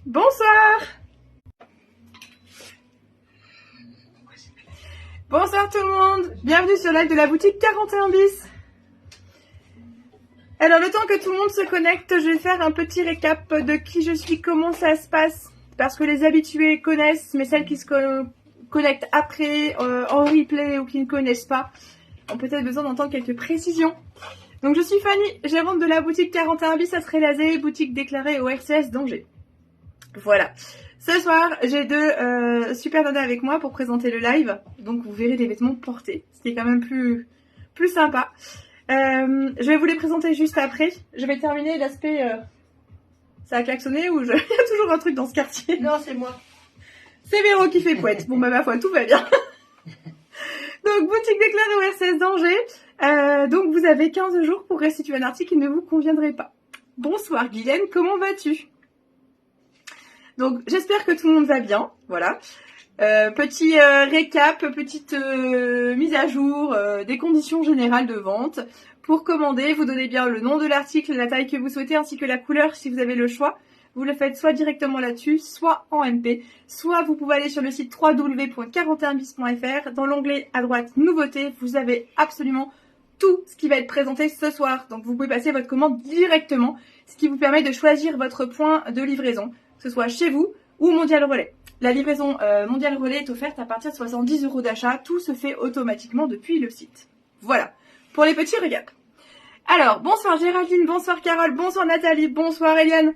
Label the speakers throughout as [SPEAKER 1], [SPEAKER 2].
[SPEAKER 1] Bonsoir. Bonsoir tout le monde. Bienvenue sur le live de la boutique 41 bis. Alors le temps que tout le monde se connecte, je vais faire un petit récap de qui je suis, comment ça se passe. Parce que les habitués connaissent, mais celles qui se connectent après, en replay ou qui ne connaissent pas, ont peut-être besoin d'entendre quelques précisions. Donc je suis Fanny, gérante de la boutique 41 bis à Trélazé, boutique déclarée au RCS d'Angers. Voilà. Ce soir, j'ai deux super nanas avec moi pour présenter le live. Donc vous verrez des vêtements portés, ce qui est quand même plus sympa. Je vais vous les présenter juste après. Je vais terminer l'aspect... Ça a klaxonné ou il y a toujours un truc dans ce quartier?
[SPEAKER 2] Non, c'est moi.
[SPEAKER 1] C'est Véro qui fait poète. Bon bah ma foi, tout va bien. Donc boutique déclarée au RCS d'Angers. Donc vous avez 15 jours pour restituer un article qui ne vous conviendrait pas. Bonsoir Guylaine, comment vas-tu? Donc j'espère que tout le monde va bien, voilà. Petit récap, petite mise à jour des conditions générales de vente. Pour commander, vous donnez bien le nom de l'article, la taille que vous souhaitez ainsi que la couleur si vous avez le choix. Vous le faites soit directement là-dessus, soit en MP, soit vous pouvez aller sur le site www.41bis.fr. Dans l'onglet à droite nouveautés, vous avez absolument tout ce qui va être présenté ce soir. Donc vous pouvez passer votre commande directement, ce qui vous permet de choisir votre point de livraison, que ce soit chez vous ou Mondial Relais. La livraison Mondial Relais est offerte à partir de 70 € d'achat. Tout se fait automatiquement depuis le site. Voilà, pour les petits récaps. Alors, bonsoir Géraldine, bonsoir Carole, bonsoir Nathalie, bonsoir Eliane.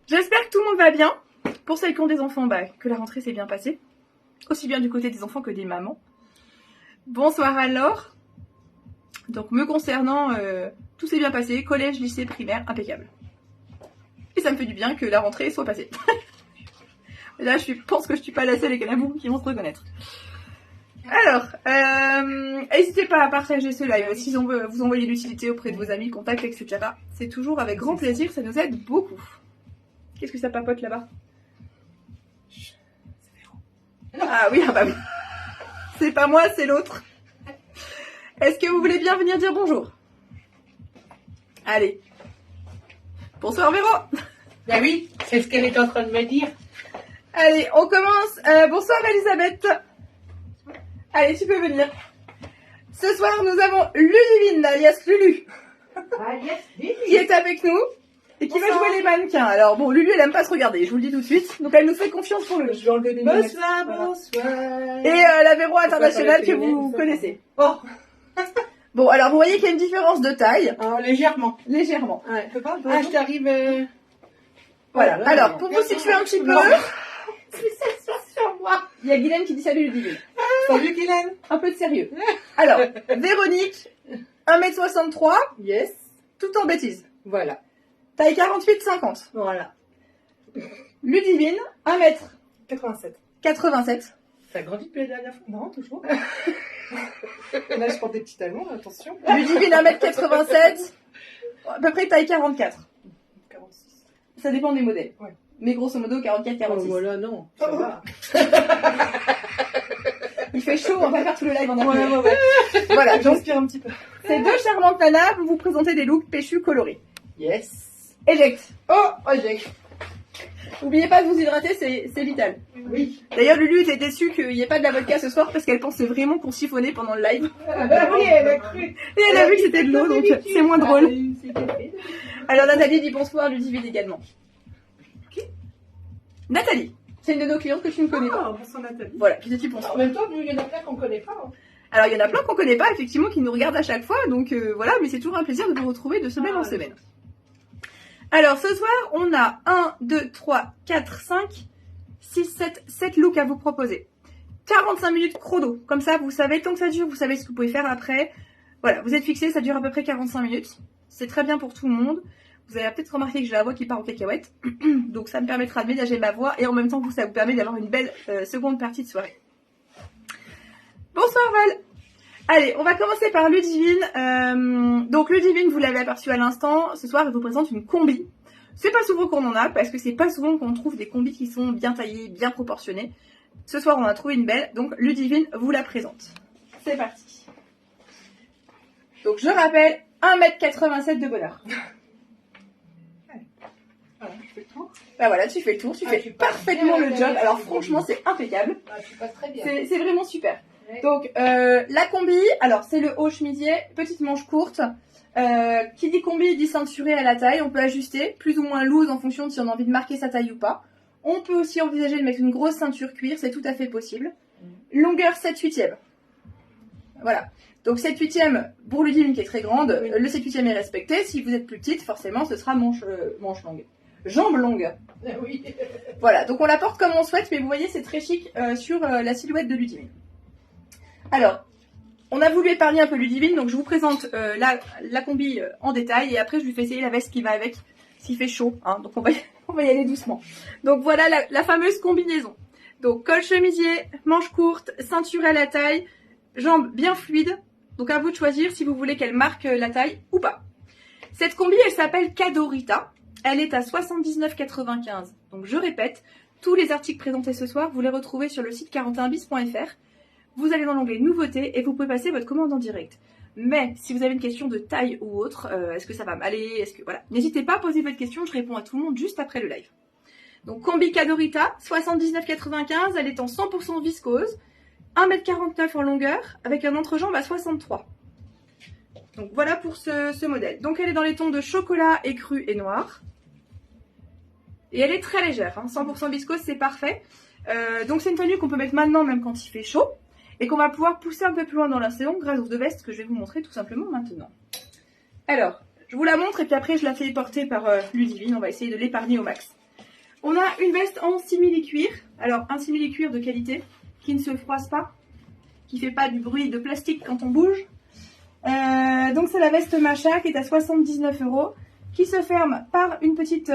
[SPEAKER 1] J'espère que tout le monde va bien. Pour celles qui ont des enfants, que la rentrée s'est bien passée. Aussi bien du côté des enfants que des mamans. Bonsoir alors. Donc, me concernant, tout s'est bien passé. Collège, lycée, primaire, impeccable. Et ça me fait du bien que la rentrée soit passée. Là, je pense que je suis pas la seule et qu'il y en a beaucoup qui vont se reconnaître. Alors, n'hésitez pas à partager ce live. Si vous envoyez l'utilité auprès de vos amis, contacts, etc. C'est toujours avec grand plaisir, ça nous aide beaucoup. Qu'est-ce que ça papote là-bas? Ah oui, oui. C'est pas moi, c'est l'autre. Est-ce que vous voulez bien venir dire bonjour? Allez. Bonsoir Véro.
[SPEAKER 2] Ben oui, c'est ce qu'elle est en train de me dire.
[SPEAKER 1] Allez, on commence. Bonsoir Elisabeth. Allez, tu peux venir. Ce soir, nous avons Ludivine, alias Lulu, qui est avec nous et qui va jouer les mannequins. Alors bon, Lulu, elle aime pas se regarder, je vous le dis tout de suite. Donc elle nous fait confiance pour Lulu.
[SPEAKER 2] Je vais enlever mes lunettes. Bonsoir.
[SPEAKER 1] Et la Véro internationale que vous connaissez.
[SPEAKER 2] Oh.
[SPEAKER 1] Bon, alors vous voyez qu'il y a une différence de taille.
[SPEAKER 2] Légèrement.
[SPEAKER 1] Légèrement.
[SPEAKER 2] Ouais. Je t'arrive...
[SPEAKER 1] Voilà. Alors, pour vous situer un petit peu...
[SPEAKER 2] sur moi.
[SPEAKER 1] Il y a Guylaine qui dit salut Ludivine.
[SPEAKER 2] Salut Guylaine.
[SPEAKER 1] Un peu de sérieux. Alors, Véronique, 1m63.
[SPEAKER 2] Yes.
[SPEAKER 1] Tout en bêtises.
[SPEAKER 2] Voilà.
[SPEAKER 1] Taille 48-50.
[SPEAKER 2] Voilà.
[SPEAKER 1] Ludivine, 1m87.
[SPEAKER 2] 87. Ça a grandi depuis la dernière fois? Non, toujours. Là, je porte des petits talons, attention.
[SPEAKER 1] Ludivine, 1m87. À peu près taille 44.
[SPEAKER 2] 46.
[SPEAKER 1] Ça dépend des modèles.
[SPEAKER 2] Ouais.
[SPEAKER 1] Mais grosso modo, 44-46.
[SPEAKER 2] Oh, voilà, non. Ça va.
[SPEAKER 1] Il fait chaud, on va faire tout le live en avant.
[SPEAKER 2] Ouais.
[SPEAKER 1] Voilà, donc
[SPEAKER 2] J'inspire un petit peu.
[SPEAKER 1] ces deux charmantes nanas vont vous présenter des looks péchus colorés.
[SPEAKER 2] Yes.
[SPEAKER 1] Éjecte.
[SPEAKER 2] Oh, j'ai.
[SPEAKER 1] N'oubliez pas de vous hydrater, c'est vital.
[SPEAKER 2] Oui.
[SPEAKER 1] D'ailleurs, Lulu était déçue qu'il n'y ait pas de la vodka ce soir parce qu'elle pensait vraiment qu'on siphonnait pendant le live.
[SPEAKER 2] Oui, elle a cru.
[SPEAKER 1] Et elle a vu que c'était de l'eau, donc c'est moins drôle. Alors Nathalie dit bonsoir, Ludivine également. Nathalie, c'est une de nos clientes que tu ne connais pas.
[SPEAKER 2] Bonsoir Nathalie.
[SPEAKER 1] Voilà, qui te dit bonsoir.
[SPEAKER 2] En même temps, il y en a plein qu'on connaît pas. Hein.
[SPEAKER 1] Alors il y en a plein qu'on connaît pas, effectivement, qui nous regardent à chaque fois, donc voilà, mais c'est toujours un plaisir de vous retrouver de semaine en semaine. Alors ce soir, on a 1, 2, 3, 4, 5, 6, 7 looks à vous proposer. 45 minutes chrono, comme ça vous savez, tant que ça dure, vous savez ce que vous pouvez faire après. Voilà, vous êtes fixé, ça dure à peu près 45 minutes. C'est très bien pour tout le monde. Vous avez peut-être remarqué que j'ai la voix qui part en cacahuète, donc ça me permettra de ménager ma voix et en même temps ça vous permet d'avoir une belle seconde partie de soirée. Bonsoir Val. Allez, on va commencer par Ludivine. Donc Ludivine, vous l'avez aperçu à l'instant, ce soir elle vous présente une combi. C'est pas souvent qu'on en a, parce que c'est pas souvent qu'on trouve des combis qui sont bien taillés, bien proportionnés. Ce soir on a trouvé une belle, donc Ludivine vous la présente. C'est parti. Donc je rappelle, 1m87 de bonheur.
[SPEAKER 2] Voilà. fais le tour.
[SPEAKER 1] Bah voilà, tu fais le tour, tu fais parfaitement le job. Alors franchement, c'est impeccable.
[SPEAKER 2] Tu passes très bien.
[SPEAKER 1] C'est vraiment super.
[SPEAKER 2] Ouais.
[SPEAKER 1] Donc la combi, alors c'est le haut chemisier, petite manche courte. Qui dit combi dit ceinturé à la taille. On peut ajuster plus ou moins loose en fonction de si on a envie de marquer sa taille ou pas. On peut aussi envisager de mettre une grosse ceinture cuir, c'est tout à fait possible. Longueur 7/8e. Voilà. Donc 7/8e pour Ludivine qui est très grande,
[SPEAKER 2] Oui.
[SPEAKER 1] le 7/8e est respecté. Si vous êtes plus petite, forcément ce sera manche longue. Jambe longue.
[SPEAKER 2] Oui.
[SPEAKER 1] Voilà, donc on la porte comme on souhaite, mais vous voyez c'est très chic sur la silhouette de Ludivine. Alors, on a voulu épargner un peu Ludivine, donc je vous présente la combi en détail et après je lui fais essayer la veste qui va avec, s'il fait chaud, hein, donc on va y aller doucement. Donc voilà la fameuse combinaison. Donc col chemisier, manche courte, ceinture à la taille, jambes bien fluides, donc à vous de choisir si vous voulez qu'elle marque la taille ou pas. Cette combi elle s'appelle Cadorita, elle est à 79,95 €. Donc je répète, tous les articles présentés ce soir, vous les retrouvez sur le site 41bis.fr. Vous allez dans l'onglet nouveautés et vous pouvez passer votre commande en direct. Mais si vous avez une question de taille ou autre, est-ce que ça va m'aller, voilà, n'hésitez pas à poser votre question, je réponds à tout le monde juste après le live. Donc combi Cadorita, 79,95 €, elle est en 100% viscose, 1,49 m en longueur, avec un entrejambe à 63. Donc voilà pour ce modèle. Donc elle est dans les tons de chocolat, écru et noir. Et elle est très légère, hein, 100% viscose, c'est parfait. Donc c'est une tenue qu'on peut mettre maintenant, même quand il fait chaud. Et qu'on va pouvoir pousser un peu plus loin dans la saison grâce aux deux vestes que je vais vous montrer tout simplement maintenant. Alors, je vous la montre et puis après je la fais porter par Ludivine. On va essayer de l'épargner au max. On a une veste en simili-cuir. Alors, un simili-cuir de qualité qui ne se froisse pas, qui fait pas du bruit de plastique quand on bouge. Donc c'est la veste Macha qui est à 79 €, qui se ferme par une petite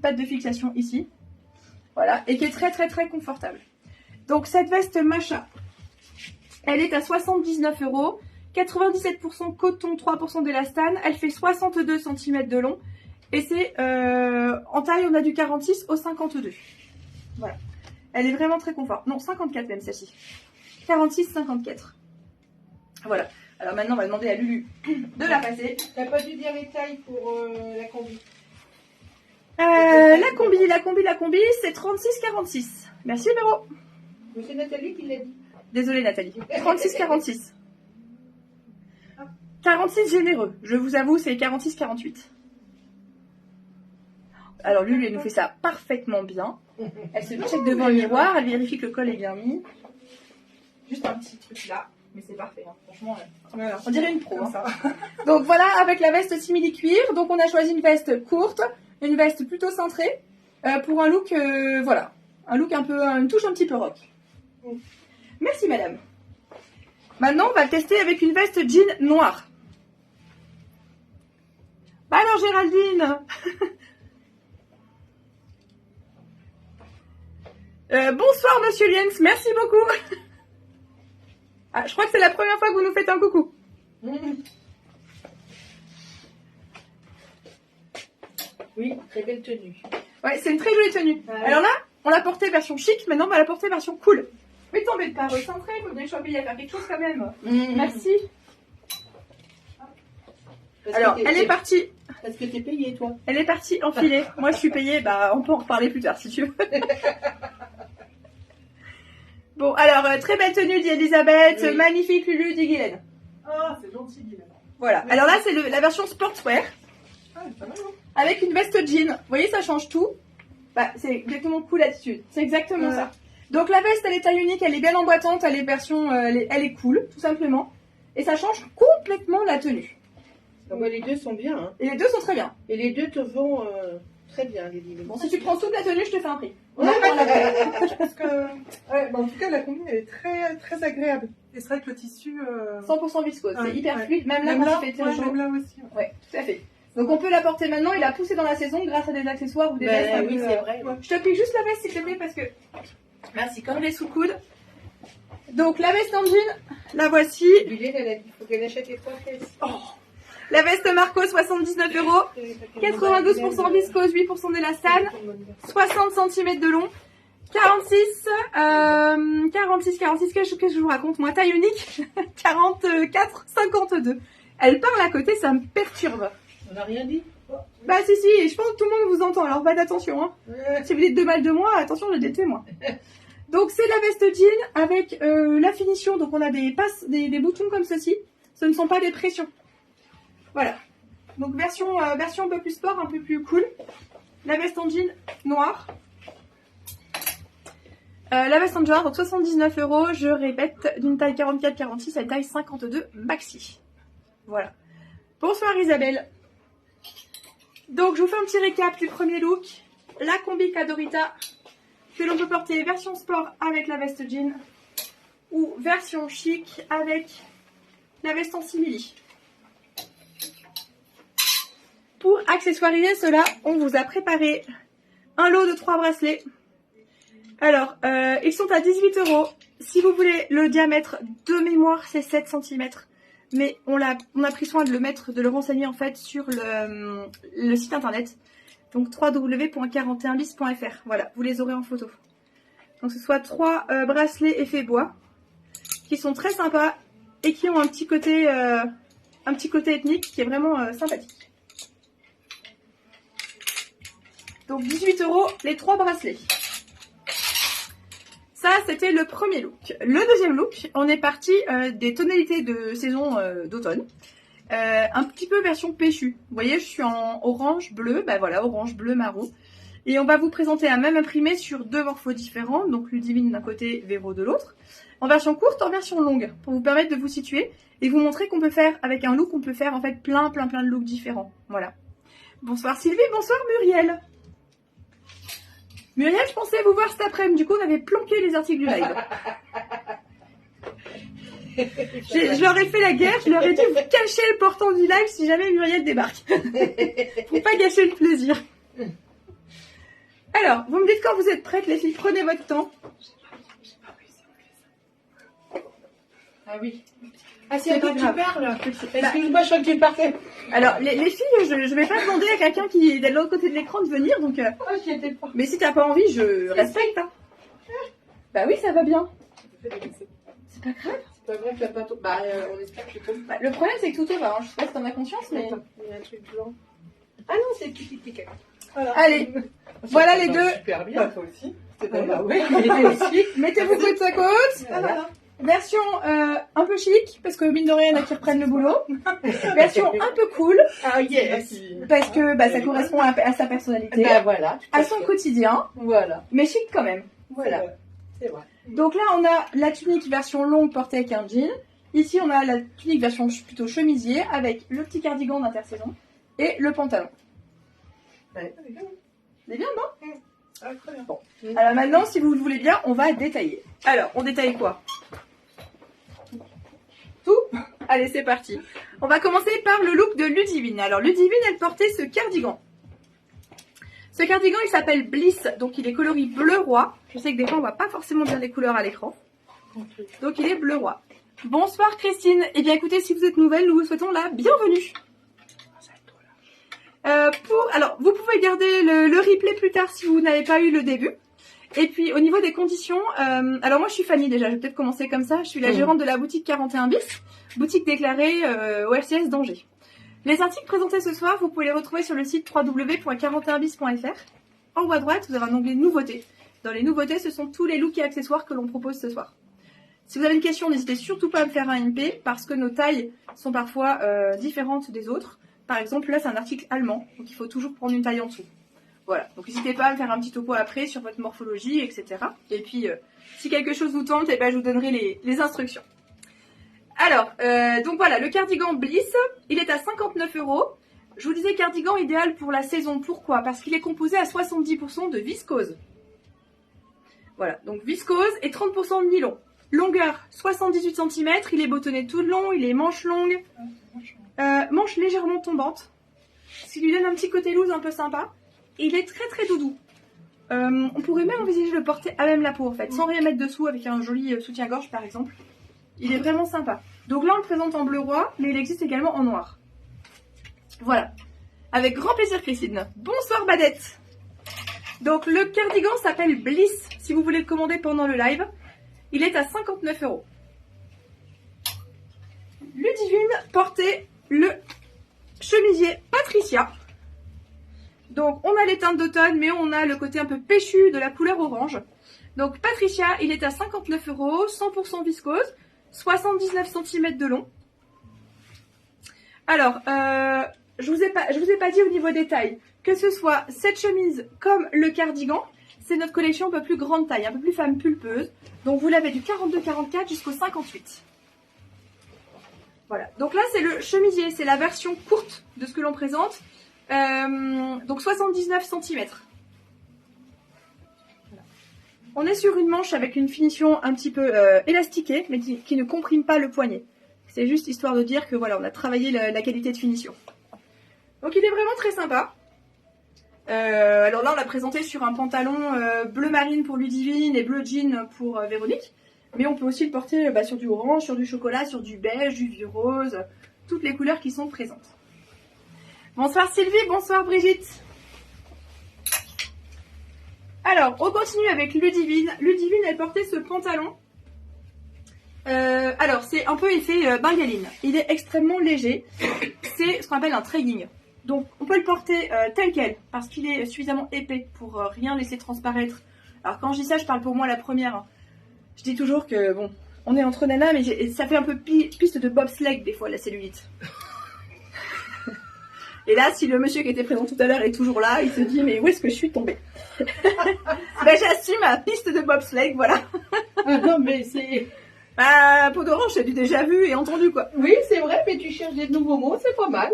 [SPEAKER 1] patte de fixation ici. Voilà, et qui est très très très confortable. Donc cette veste Macha, elle est à 79 €, 97% coton, 3% d'élastane, elle fait 62 cm de long et c'est en taille on a du 46 au 52. Voilà, elle est vraiment très confort. Non, 54 même celle-ci. 46, 54. Voilà. Alors maintenant on va demander à Lulu de la passer.
[SPEAKER 2] T'as pas dû dire les tailles pour la combi.
[SPEAKER 1] La combi, c'est 36-46. Merci Véro.
[SPEAKER 2] Mais c'est Nathalie qui l'a dit.
[SPEAKER 1] Désolée Nathalie. 36-46. 46 généreux. Je vous avoue, c'est 46-48. Alors Lulu, elle nous fait ça parfaitement bien. Elle se check devant le miroir, elle vérifie que le col est bien mis. Juste un petit truc là, mais c'est parfait. Hein. Franchement,
[SPEAKER 2] Voilà.
[SPEAKER 1] on dirait une pro. Hein.
[SPEAKER 2] Ça.
[SPEAKER 1] Donc voilà, avec la veste simili-cuir. Donc on a choisi une veste courte, une veste plutôt cintrée, pour un look, voilà, un look un peu, une touche un petit peu rock. Merci madame. Maintenant, on va tester avec une veste jean noire. Bah alors Géraldine. Bonsoir Monsieur Liens, merci beaucoup. Ah, je crois que c'est la première fois que vous nous faites un coucou.
[SPEAKER 2] Oui, très belle tenue.
[SPEAKER 1] Ouais, c'est une très jolie tenue.
[SPEAKER 2] Ouais.
[SPEAKER 1] Alors là, on l'a portée version chic, maintenant on va la porter version cool. Mais tombez pas recentré, il faut bien que je sois payée à faire quelque chose quand même. Merci. Alors, elle est partie.
[SPEAKER 2] Parce que t'es payée, toi.
[SPEAKER 1] Elle est partie enfilée. Moi, je suis payée. Bah, on peut en reparler plus tard si tu veux. Bon, alors, très belle tenue d'Elisabeth.
[SPEAKER 2] Oui.
[SPEAKER 1] Magnifique Lulu dit Guylaine.
[SPEAKER 2] Ah, c'est gentil, Guylaine.
[SPEAKER 1] Voilà.
[SPEAKER 2] Merci.
[SPEAKER 1] Alors là, c'est la version sportswear.
[SPEAKER 2] Ah, c'est pas mal, hein.
[SPEAKER 1] Avec une veste jean. Vous voyez, ça change tout. Bah, c'est exactement cool attitude. C'est exactement
[SPEAKER 2] Ouais.
[SPEAKER 1] ça. Donc la veste, elle est taille unique, elle est bien emboîtante, elle est version, elle est cool, tout simplement. Et ça change complètement la tenue.
[SPEAKER 2] Ah bah, les deux sont bien. Hein.
[SPEAKER 1] Et les deux sont très bien.
[SPEAKER 2] Et les deux te vont très bien, les livres.
[SPEAKER 1] Bon, si tu prends toute la tenue, je te fais un prix.
[SPEAKER 3] Je pense que, ouais, bah, en tout cas, la combi elle est très, très agréable. Et c'est vrai que le tissu.
[SPEAKER 1] 100% viscose, c'est hyper
[SPEAKER 3] ouais.
[SPEAKER 1] fluide, même là quand il fait très chaud.
[SPEAKER 3] même là aussi. Ouais.
[SPEAKER 1] Ouais, tout à fait. Donc on peut la porter maintenant et la pousser dans la saison grâce à des accessoires ou des vestes. un
[SPEAKER 2] oui,
[SPEAKER 1] peu,
[SPEAKER 2] c'est vrai.
[SPEAKER 1] Je te pique juste la veste s'il te plaît parce que... Merci, comme les sous-coudes. Donc la veste en jean, la voici.
[SPEAKER 2] Guylaine, elle a dit qu'il faut qu'elle achète les 3 pièces.
[SPEAKER 1] Oh. La veste Marco, 79 €. 92% viscose, 8% d'élastane. 60 cm de long. 46, qu'est-ce que je vous raconte moi? Taille unique. 44, 52. Elle parle à côté, ça me perturbe.
[SPEAKER 2] On n'a rien dit.
[SPEAKER 1] Bah si, si, je pense que tout le monde vous entend, alors faites attention. Hein. Si vous dites de mal de moi, attention, j'ai des témoins. Donc c'est la veste jean avec la finition, donc on a des boutons comme ceci. Ce ne sont pas des pressions. Voilà. Donc version un peu plus sport, un peu plus cool. La veste en jean noire. La veste en noir, donc 79 €, je répète, d'une taille 44-46 à une taille 52 maxi. Voilà. Bonsoir Isabelle. Donc je vous fais un petit récap du premier look. La combi Cadorita que l'on peut porter version sport avec la veste jean ou version chic avec la veste en simili. Pour accessoiriser cela, on vous a préparé un lot de 3 bracelets. Alors, ils sont à 18 €. Si vous voulez le diamètre de mémoire, c'est 7 cm. Mais on a pris soin de le renseigner en fait sur le site internet. Donc www.41bis.fr. Voilà, vous les aurez en photo. Donc ce soit 3 bracelets effet bois qui sont très sympas et qui ont un petit côté ethnique qui est vraiment sympathique. Donc 18 € les 3 bracelets. Ça, c'était le premier look. Le deuxième look, on est parti des tonalités de saison d'automne. Un petit peu version péchu. Vous voyez, je suis en orange, bleu. Bah voilà, orange, bleu, marron. Et on va vous présenter un même imprimé sur 2 morphos différents. Donc Ludivine d'un côté, Véro de l'autre. En version courte, en version longue. Pour vous permettre de vous situer et vous montrer qu'on peut faire, avec un look, on peut faire en fait plein de looks différents. Voilà. Bonsoir Sylvie, bonsoir Muriel. Muriel, je pensais vous voir cet après-midi. Du coup, on avait planqué les articles du live. Je leur ai fait la guerre. Je leur ai dit, vous cachez le portant du live si jamais Muriel débarque. Pour pas gâcher le plaisir. Alors, vous me dites quand vous êtes prêtes, les filles. Prenez votre temps.
[SPEAKER 2] Ah oui. Ah, c'est
[SPEAKER 1] pas
[SPEAKER 2] tu
[SPEAKER 1] grave.
[SPEAKER 2] parles. Excuse-moi, je crois que tu partais.
[SPEAKER 1] Alors, les filles, je vais pas demander à quelqu'un qui est de l'autre côté de l'écran de venir. Donc,
[SPEAKER 2] Oh, j'y étais pas.
[SPEAKER 1] mais si t'as pas envie, je respecte. Hein. Bah oui, ça va bien. C'est pas grave.
[SPEAKER 2] C'est pas vrai que la pâte. Bah, on espère que je tombe.
[SPEAKER 1] Bah, le problème, c'est que tout va. Hein. Je sais pas si t'en as conscience, mais...
[SPEAKER 2] Attends, il y a un truc blanc. Ah non, c'est petit. Voilà.
[SPEAKER 1] Allez, voilà les deux.
[SPEAKER 2] Super bien.
[SPEAKER 3] Bah, toi aussi.
[SPEAKER 2] Bah oui, il était aussi.
[SPEAKER 1] Mettez-vous côte à côte.
[SPEAKER 2] Voilà.
[SPEAKER 1] Version un peu chic, parce que mine de rien, il y en a qui reprennent le boulot. Version un peu cool,
[SPEAKER 2] Ah yes.
[SPEAKER 1] parce que bah, ça correspond à sa personnalité,
[SPEAKER 2] Bah voilà.
[SPEAKER 1] à son quotidien,
[SPEAKER 2] Voilà.
[SPEAKER 1] mais chic quand même.
[SPEAKER 2] Voilà. C'est vrai.
[SPEAKER 1] Donc là, on a la tunique version longue portée avec un jean. Ici, on a la tunique version plutôt chemisier, avec le petit cardigan d'intersaison et le pantalon.
[SPEAKER 2] Ouais.
[SPEAKER 1] C'est bien, non?
[SPEAKER 2] Ah, très bien.
[SPEAKER 1] Bon. Alors maintenant, si vous le voulez bien, on va détailler. Alors, on détaille quoi? Tout? Allez, c'est parti. On va commencer par le look de Ludivine. Alors, Ludivine, elle portait ce cardigan. Ce cardigan, il s'appelle Bliss, donc il est coloris bleu roi. Je sais que des fois, on voit pas forcément bien les couleurs à l'écran. Donc, il est bleu roi. Bonsoir Christine. Eh bien, écoutez, si vous êtes nouvelle, nous vous souhaitons la bienvenue. Alors, vous pouvez garder le replay plus tard si vous n'avez pas eu le début. Et puis, au niveau des conditions, alors moi, je suis Fanny déjà, je vais peut-être commencer comme ça. Je suis la gérante de la boutique 41 bis, boutique déclarée au RCS d'Angers. Les articles présentés ce soir, vous pouvez les retrouver sur le site www.41bis.fr. En haut à droite, vous aurez un onglet nouveautés. Dans les nouveautés, ce sont tous les looks et accessoires que l'on propose ce soir. Si vous avez une question, n'hésitez surtout pas à me faire un MP parce que nos tailles sont parfois différentes des autres. Par exemple, là, c'est un article allemand, donc il faut toujours prendre une taille en dessous. Voilà, donc n'hésitez pas à me faire un petit topo après sur votre morphologie, etc. Et puis, si quelque chose vous tente, eh ben, je vous donnerai les instructions. Alors, donc voilà, le cardigan Bliss, il est à 59 €. Je vous disais cardigan idéal pour la saison. Pourquoi? Parce qu'il est composé à 70% de viscose. Voilà, donc viscose et 30% de nylon. Longueur 78 cm, il est botonné tout le long, il est manche longue, manche légèrement tombante, ce qui lui donne un petit côté loose un peu sympa. Et il est très doudou. On pourrait même envisager de le porter à même la peau en fait, sans rien mettre dessous avec un joli soutien-gorge par exemple. Il est vraiment sympa. Donc là on le présente en bleu roi, mais il existe également en noir. Voilà. Avec grand plaisir Christine. Bonsoir Badette. Donc le cardigan s'appelle Bliss, si vous voulez le commander pendant le live. Il est à 59 €. Ludivine portait le chemisier Patricia. Donc on a les teintes d'automne, mais on a le côté un peu péchu de la couleur orange. Donc Patricia, il est à 59 €, 100% viscose, 79 cm de long. Alors, je vous ai pas dit au niveau des tailles, que ce soit cette chemise comme le cardigan, c'est notre collection un peu plus grande taille, un peu plus femme pulpeuse. Donc vous l'avez du 42-44 jusqu'au 58. Voilà, donc là c'est le chemisier, c'est la version courte de ce que l'on présente. Donc 79 cm. Voilà. On est sur une manche avec une finition un petit peu élastiquée, mais qui ne comprime pas le poignet. C'est juste histoire de dire que voilà, on a travaillé la qualité de finition. Donc il est vraiment très sympa. Alors là on l'a présenté sur un pantalon bleu marine pour Ludivine et bleu jean pour Véronique. Mais on peut aussi le porter sur du orange, sur du chocolat, sur du beige, du vieux rose, toutes les couleurs qui sont présentes. Bonsoir Sylvie, bonsoir Brigitte. Alors, on continue avec Ludivine. Ludivine, elle portait ce pantalon. Alors, c'est un peu effet bengaline. Il est extrêmement léger. C'est ce qu'on appelle un trailing. Donc, on peut le porter tel quel, parce qu'il est suffisamment épais pour rien laisser transparaître. Alors, quand je dis ça, je parle pour moi la première. Hein. Je dis toujours que, bon, on est entre nanas, mais ça fait un peu piste de bobsleigh des fois, la cellulite. Et là, si le monsieur qui était présent tout à l'heure est toujours là, il se dit, mais où est-ce que je suis tombée? J'assume ma piste de bobsleigh, voilà.
[SPEAKER 2] Non, mais c'est...
[SPEAKER 1] Peau d'orange, j'ai déjà vu et entendu, quoi.
[SPEAKER 2] Oui, c'est vrai, mais tu cherches des nouveaux mots, c'est pas mal.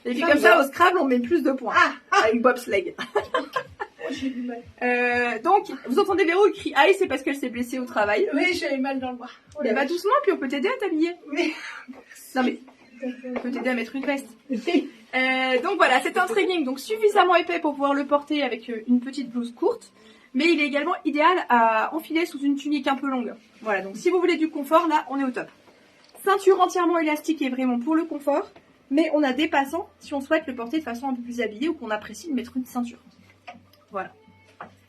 [SPEAKER 1] Et puis comme ça, au Scrabble, on met plus de points. Avec bobsleigh.
[SPEAKER 2] J'ai du mal.
[SPEAKER 1] Donc, vous entendez Véro, il crie aïe, c'est parce qu'elle s'est blessée au travail.
[SPEAKER 2] Oui, j'avais mal dans le bras. Oh
[SPEAKER 1] Mais va doucement, puis on peut t'aider à t'habiller.
[SPEAKER 2] Mais...
[SPEAKER 1] Non mais, on peut t'aider à mettre une veste.
[SPEAKER 2] Oui.
[SPEAKER 1] Donc voilà, c'est un training donc suffisamment épais pour pouvoir le porter avec une petite blouse courte. Mais il est également idéal à enfiler sous une tunique un peu longue. Voilà, donc si vous voulez du confort, là, on est au top. Ceinture entièrement élastique et vraiment pour le confort. Mais on a des passants si on souhaite le porter de façon un peu plus habillée ou qu'on apprécie de mettre une ceinture. Voilà.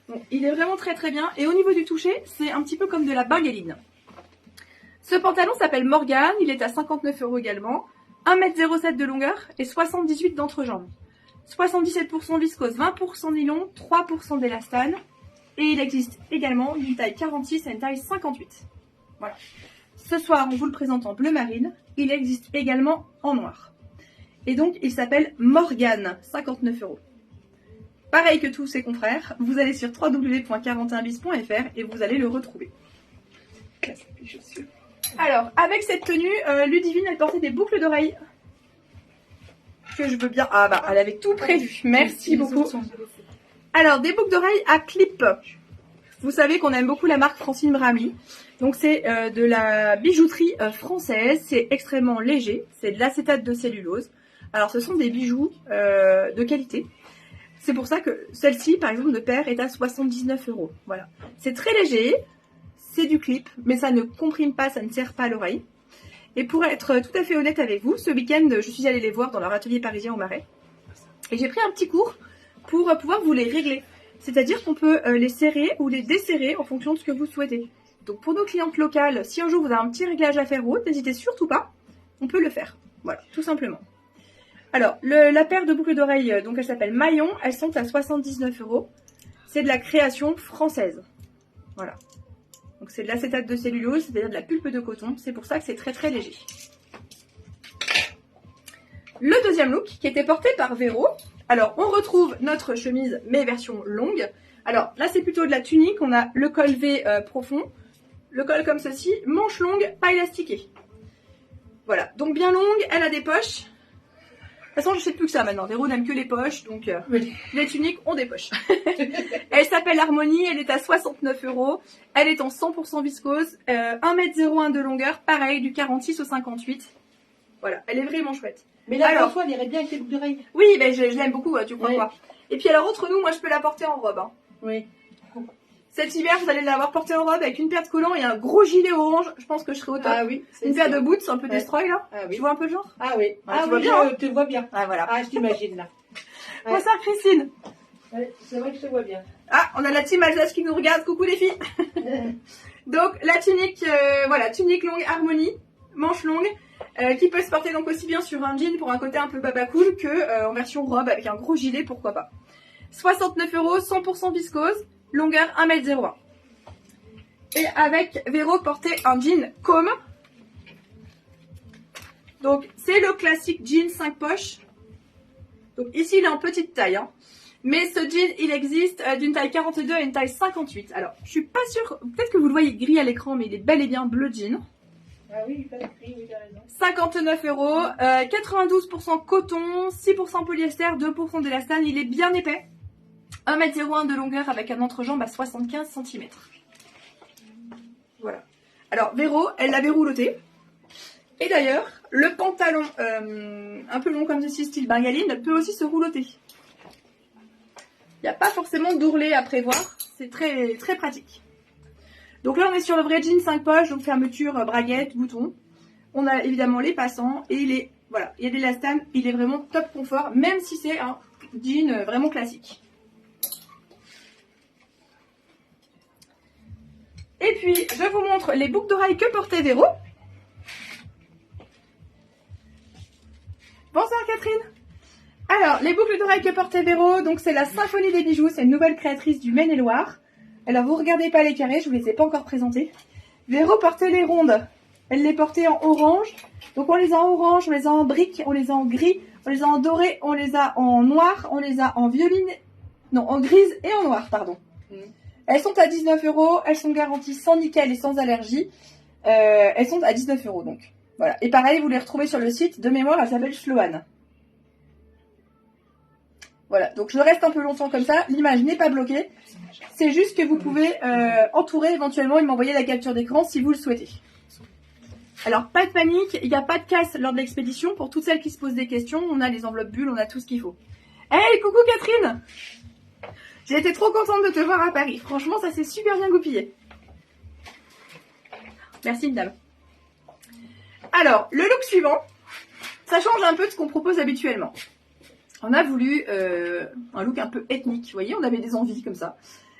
[SPEAKER 1] Donc, il est vraiment très très bien. Et au niveau du toucher, c'est un petit peu comme de la bengaline. Ce pantalon s'appelle Morgane, il est à 59 € également. 1,07 m de longueur et 78 d'entrejambe. 77% viscose, 20% nylon, 3% d'élastane. Et il existe également d'une taille 46 à une taille 58. Voilà. Ce soir, on vous le présente en bleu marine. Il existe également en noir. Et donc, il s'appelle Morgane, 59 €. Pareil que tous ses confrères, vous allez sur www.41bis.fr et vous allez le retrouver. Alors, avec cette tenue, Ludivine, elle portait des boucles d'oreilles. Que je veux bien... Ah bah, elle avait tout prévu. Merci beaucoup. Alors, des boucles d'oreilles à clip. Vous savez qu'on aime beaucoup la marque Francine Brami. Donc, c'est de la bijouterie française. C'est extrêmement léger. C'est de l'acétate de cellulose. Alors, ce sont des bijoux de qualité. C'est pour ça que celle-ci, par exemple, de paire, est à 79 €. Voilà. C'est très léger. C'est du clip, mais ça ne comprime pas, ça ne serre pas à l'oreille. Et pour être tout à fait honnête avec vous, ce week-end, je suis allée les voir dans leur atelier parisien au Marais. Et j'ai pris un petit cours pour pouvoir vous les régler. C'est-à-dire qu'on peut les serrer ou les desserrer en fonction de ce que vous souhaitez. Donc pour nos clientes locales, si un jour vous avez un petit réglage à faire ou autre, n'hésitez surtout pas, on peut le faire. Voilà, tout simplement. Alors, la paire de boucles d'oreilles, donc elle s'appelle Maillon, elles sont à 79 €. C'est de la création française. Voilà. Donc c'est de l'acétate de cellulose, c'est-à-dire de la pulpe de coton. C'est pour ça que c'est très très léger. Le deuxième look qui était porté par Véro. Alors on retrouve notre chemise mais version longue. Alors là c'est plutôt de la tunique. On a le col V profond. Le col comme ceci. Manche longue, pas élastiquée. Voilà. Donc bien longue. Elle a des poches. De toute façon, je sais plus que ça maintenant. Véro n'aime que les poches, donc
[SPEAKER 2] Oui.
[SPEAKER 1] les tuniques ont des poches. Elle s'appelle Harmonie, elle est à 69 €. Elle est en 100% viscose, 1,01 m de longueur, pareil, du 46 au 58. Voilà, elle est vraiment chouette.
[SPEAKER 2] Mais là,
[SPEAKER 1] Alors,
[SPEAKER 2] parfois, elle irait bien avec les boucles d'oreilles.
[SPEAKER 1] oui, ben, je l'aime beaucoup, tu crois
[SPEAKER 2] Oui.
[SPEAKER 1] pas. Et puis alors, entre nous, moi je peux la porter en robe. Hein.
[SPEAKER 2] Oui.
[SPEAKER 1] Cet hiver, vous allez l'avoir portée en robe avec une paire de collants et un gros gilet orange. Je pense que je serai au top.
[SPEAKER 2] Ah oui.
[SPEAKER 1] Une paire de boots, un peu
[SPEAKER 2] Ouais.
[SPEAKER 1] destroy là.
[SPEAKER 2] Ah oui.
[SPEAKER 1] Tu vois un peu le genre?
[SPEAKER 2] Ah oui.
[SPEAKER 1] Ah, tu
[SPEAKER 2] Ah
[SPEAKER 1] vois
[SPEAKER 2] oui,
[SPEAKER 1] bien,
[SPEAKER 2] je te vois bien.
[SPEAKER 1] Ah voilà.
[SPEAKER 2] Ah, je t'imagine là. Ouais.
[SPEAKER 1] Bonsoir Christine.
[SPEAKER 2] Ouais, c'est vrai que je te vois bien.
[SPEAKER 1] Ah, on a la team Alsace qui nous regarde. Coucou les filles. Donc la tunique, voilà, tunique longue Harmonie, manche longue, qui peut se porter donc aussi bien sur un jean pour un côté un peu baba cool que en version robe avec un gros gilet, pourquoi pas. 69 €, 100% viscose, longueur 1,01 m. Et avec Véro portait un jean Comme. Donc c'est le classique jean 5 poches. Donc ici il est en petite taille, hein. Mais ce jean il existe d'une taille 42 à une taille 58. Alors je suis pas sûre, peut-être que vous le voyez gris à l'écran, mais il est bel et bien bleu jean.
[SPEAKER 2] Ah oui, pas gris, oui, t'as raison.
[SPEAKER 1] 59 €, 92% coton, 6% polyester, 2% d'élastane, il est bien épais. 1,01 m de longueur avec un entrejambe à 75 cm. Voilà. Alors Véro, elle l'avait rouloté. Et d'ailleurs, le pantalon un peu long comme ceci, style bengaline, peut aussi se rouloter. Il n'y a pas forcément d'ourlet à prévoir, c'est très, très pratique. Donc là, on est sur le vrai jean 5 poches, donc fermeture, braguette, bouton. On a évidemment les passants et il est, voilà, il y a de l'élastane, il est vraiment top confort, même si c'est un jean vraiment classique. Et puis, je vous montre les boucles d'oreilles que portait Véro. Bonsoir Catherine. Alors, les boucles d'oreilles que portait Véro, donc c'est la Symphonie des bijoux, c'est une nouvelle créatrice du Maine-et-Loire. Alors, vous regardez pas les carrés, je vous les ai pas encore présentés. Véro portait les rondes. Elle les portait en orange. Donc, on les a en orange, on les a en brique, on les a en gris, on les a en doré, on les a en noir, on les a en violine, non, en grise et en noir, pardon. Elles sont à 19 €, elles sont garanties sans nickel et sans allergie. Elles sont à 19 € donc. Voilà. Et pareil, vous les retrouvez sur le site. De mémoire, elle s'appelle Sloan. Voilà. Donc je reste un peu longtemps comme ça. L'image n'est pas bloquée. C'est juste que vous pouvez entourer éventuellement et m'envoyer la capture d'écran si vous le souhaitez. Alors, pas de panique. Il n'y a pas de casse lors de l'expédition. Pour toutes celles qui se posent des questions, on a les enveloppes bulles, on a tout ce qu'il faut. Hey, coucou Catherine! J'ai été trop contente de te voir à Paris. Franchement, ça s'est super bien goupillé. Merci, madame. Alors, le look suivant, ça change un peu de ce qu'on propose habituellement. On a voulu un look un peu ethnique. Vous voyez, on avait des envies comme ça.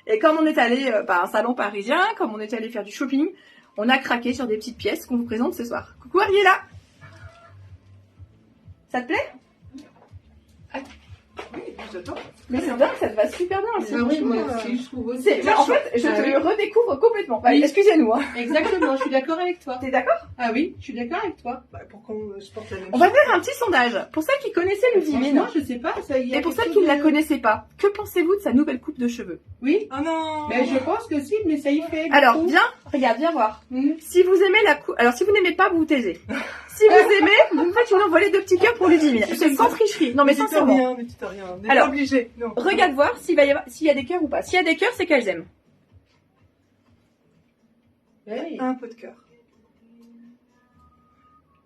[SPEAKER 1] Et comme on est allé à un salon parisien, comme on est allé faire du shopping, on a craqué sur des petites pièces qu'on vous présente ce soir. Coucou Ariella! Ça te plaît?
[SPEAKER 3] Oui, j'attends.
[SPEAKER 1] Mais c'est dingue, ça te va super bien.
[SPEAKER 2] Oui, moi aussi, je trouve aussi.
[SPEAKER 1] En fait, je te le redécouvre complètement. Bah, oui. Excusez-nous. Hein.
[SPEAKER 2] Exactement, je suis d'accord avec toi.
[SPEAKER 1] T'es d'accord?
[SPEAKER 2] Ah oui, je suis d'accord avec toi.
[SPEAKER 3] Bah, pour qu'on se porte la même
[SPEAKER 1] On va faire un petit sondage. Pour celles qui connaissaient Ludivine.
[SPEAKER 2] Non, je sais pas. Ça y est.
[SPEAKER 1] Et pour celles qui ne la connaissaient pas, que pensez-vous de sa nouvelle coupe de cheveux?
[SPEAKER 2] Oui.
[SPEAKER 3] Oh non.
[SPEAKER 2] Mais je pense que si, mais ça y fait.
[SPEAKER 1] Alors, viens voir. Si vous aimez la coupe, alors si vous n'aimez pas, vous vous taisez. Si vous aimez, vous me faites une envolée de petits cœurs pour Ludivine. C'est sans tricherie. Non mais sincèrement.
[SPEAKER 3] Mais tu t'as rien.
[SPEAKER 1] Alors,
[SPEAKER 3] obligé. Non.
[SPEAKER 1] Regarde voir s'il y a des cœurs ou pas. S'il y a des cœurs, c'est qu'elles aiment.
[SPEAKER 2] Oui.
[SPEAKER 3] Un peu de cœur.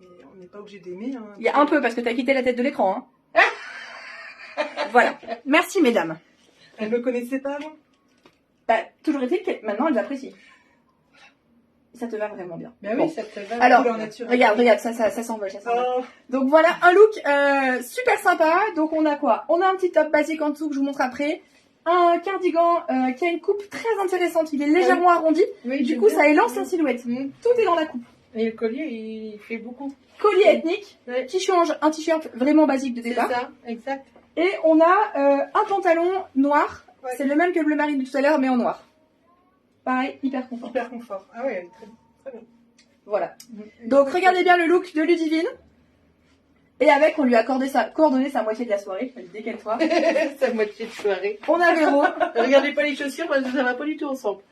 [SPEAKER 3] Mais on n'est pas obligé d'aimer. Hein.
[SPEAKER 1] Il y a un peu parce que t'as quitté la tête de l'écran. Hein. Voilà. Merci mesdames.
[SPEAKER 3] Elle me connaissait pas avant.
[SPEAKER 1] Bah, toujours est-il que maintenant elles apprécient. Ça te va vraiment bien.
[SPEAKER 2] Ben oui, ça te va.
[SPEAKER 1] Alors,
[SPEAKER 3] couleur naturelle.
[SPEAKER 1] regarde, ça s'envole, ça s'envole.
[SPEAKER 3] Oh.
[SPEAKER 1] Donc voilà, un look super sympa. Donc on a quoi? On a un petit top basique en dessous que je vous montre après. Un cardigan qui a une coupe très intéressante. Il est légèrement arrondi.
[SPEAKER 2] Oui,
[SPEAKER 1] Du coup, ça élance la silhouette.
[SPEAKER 2] Mm.
[SPEAKER 1] Tout est dans la coupe.
[SPEAKER 2] Et le collier, il fait beaucoup.
[SPEAKER 1] Collier ethnique,
[SPEAKER 2] Ouais.
[SPEAKER 1] qui change un t-shirt vraiment basique de
[SPEAKER 2] C'est
[SPEAKER 1] départ.
[SPEAKER 2] ça, exact.
[SPEAKER 1] Et on a un pantalon noir.
[SPEAKER 3] Ouais.
[SPEAKER 1] C'est le même que le bleu marine de tout à l'heure, mais en noir. Pareil, hyper confort.
[SPEAKER 3] Hyper confort. Ah ouais, elle est très, très bien.
[SPEAKER 1] Voilà. Donc regardez bien le look de Ludivine. Et avec, on lui a coordonné sa moitié de la soirée. Décale-toi.
[SPEAKER 2] Sa moitié de soirée.
[SPEAKER 1] On a Véro.
[SPEAKER 2] Regardez pas les chaussures parce que ça va pas du tout ensemble.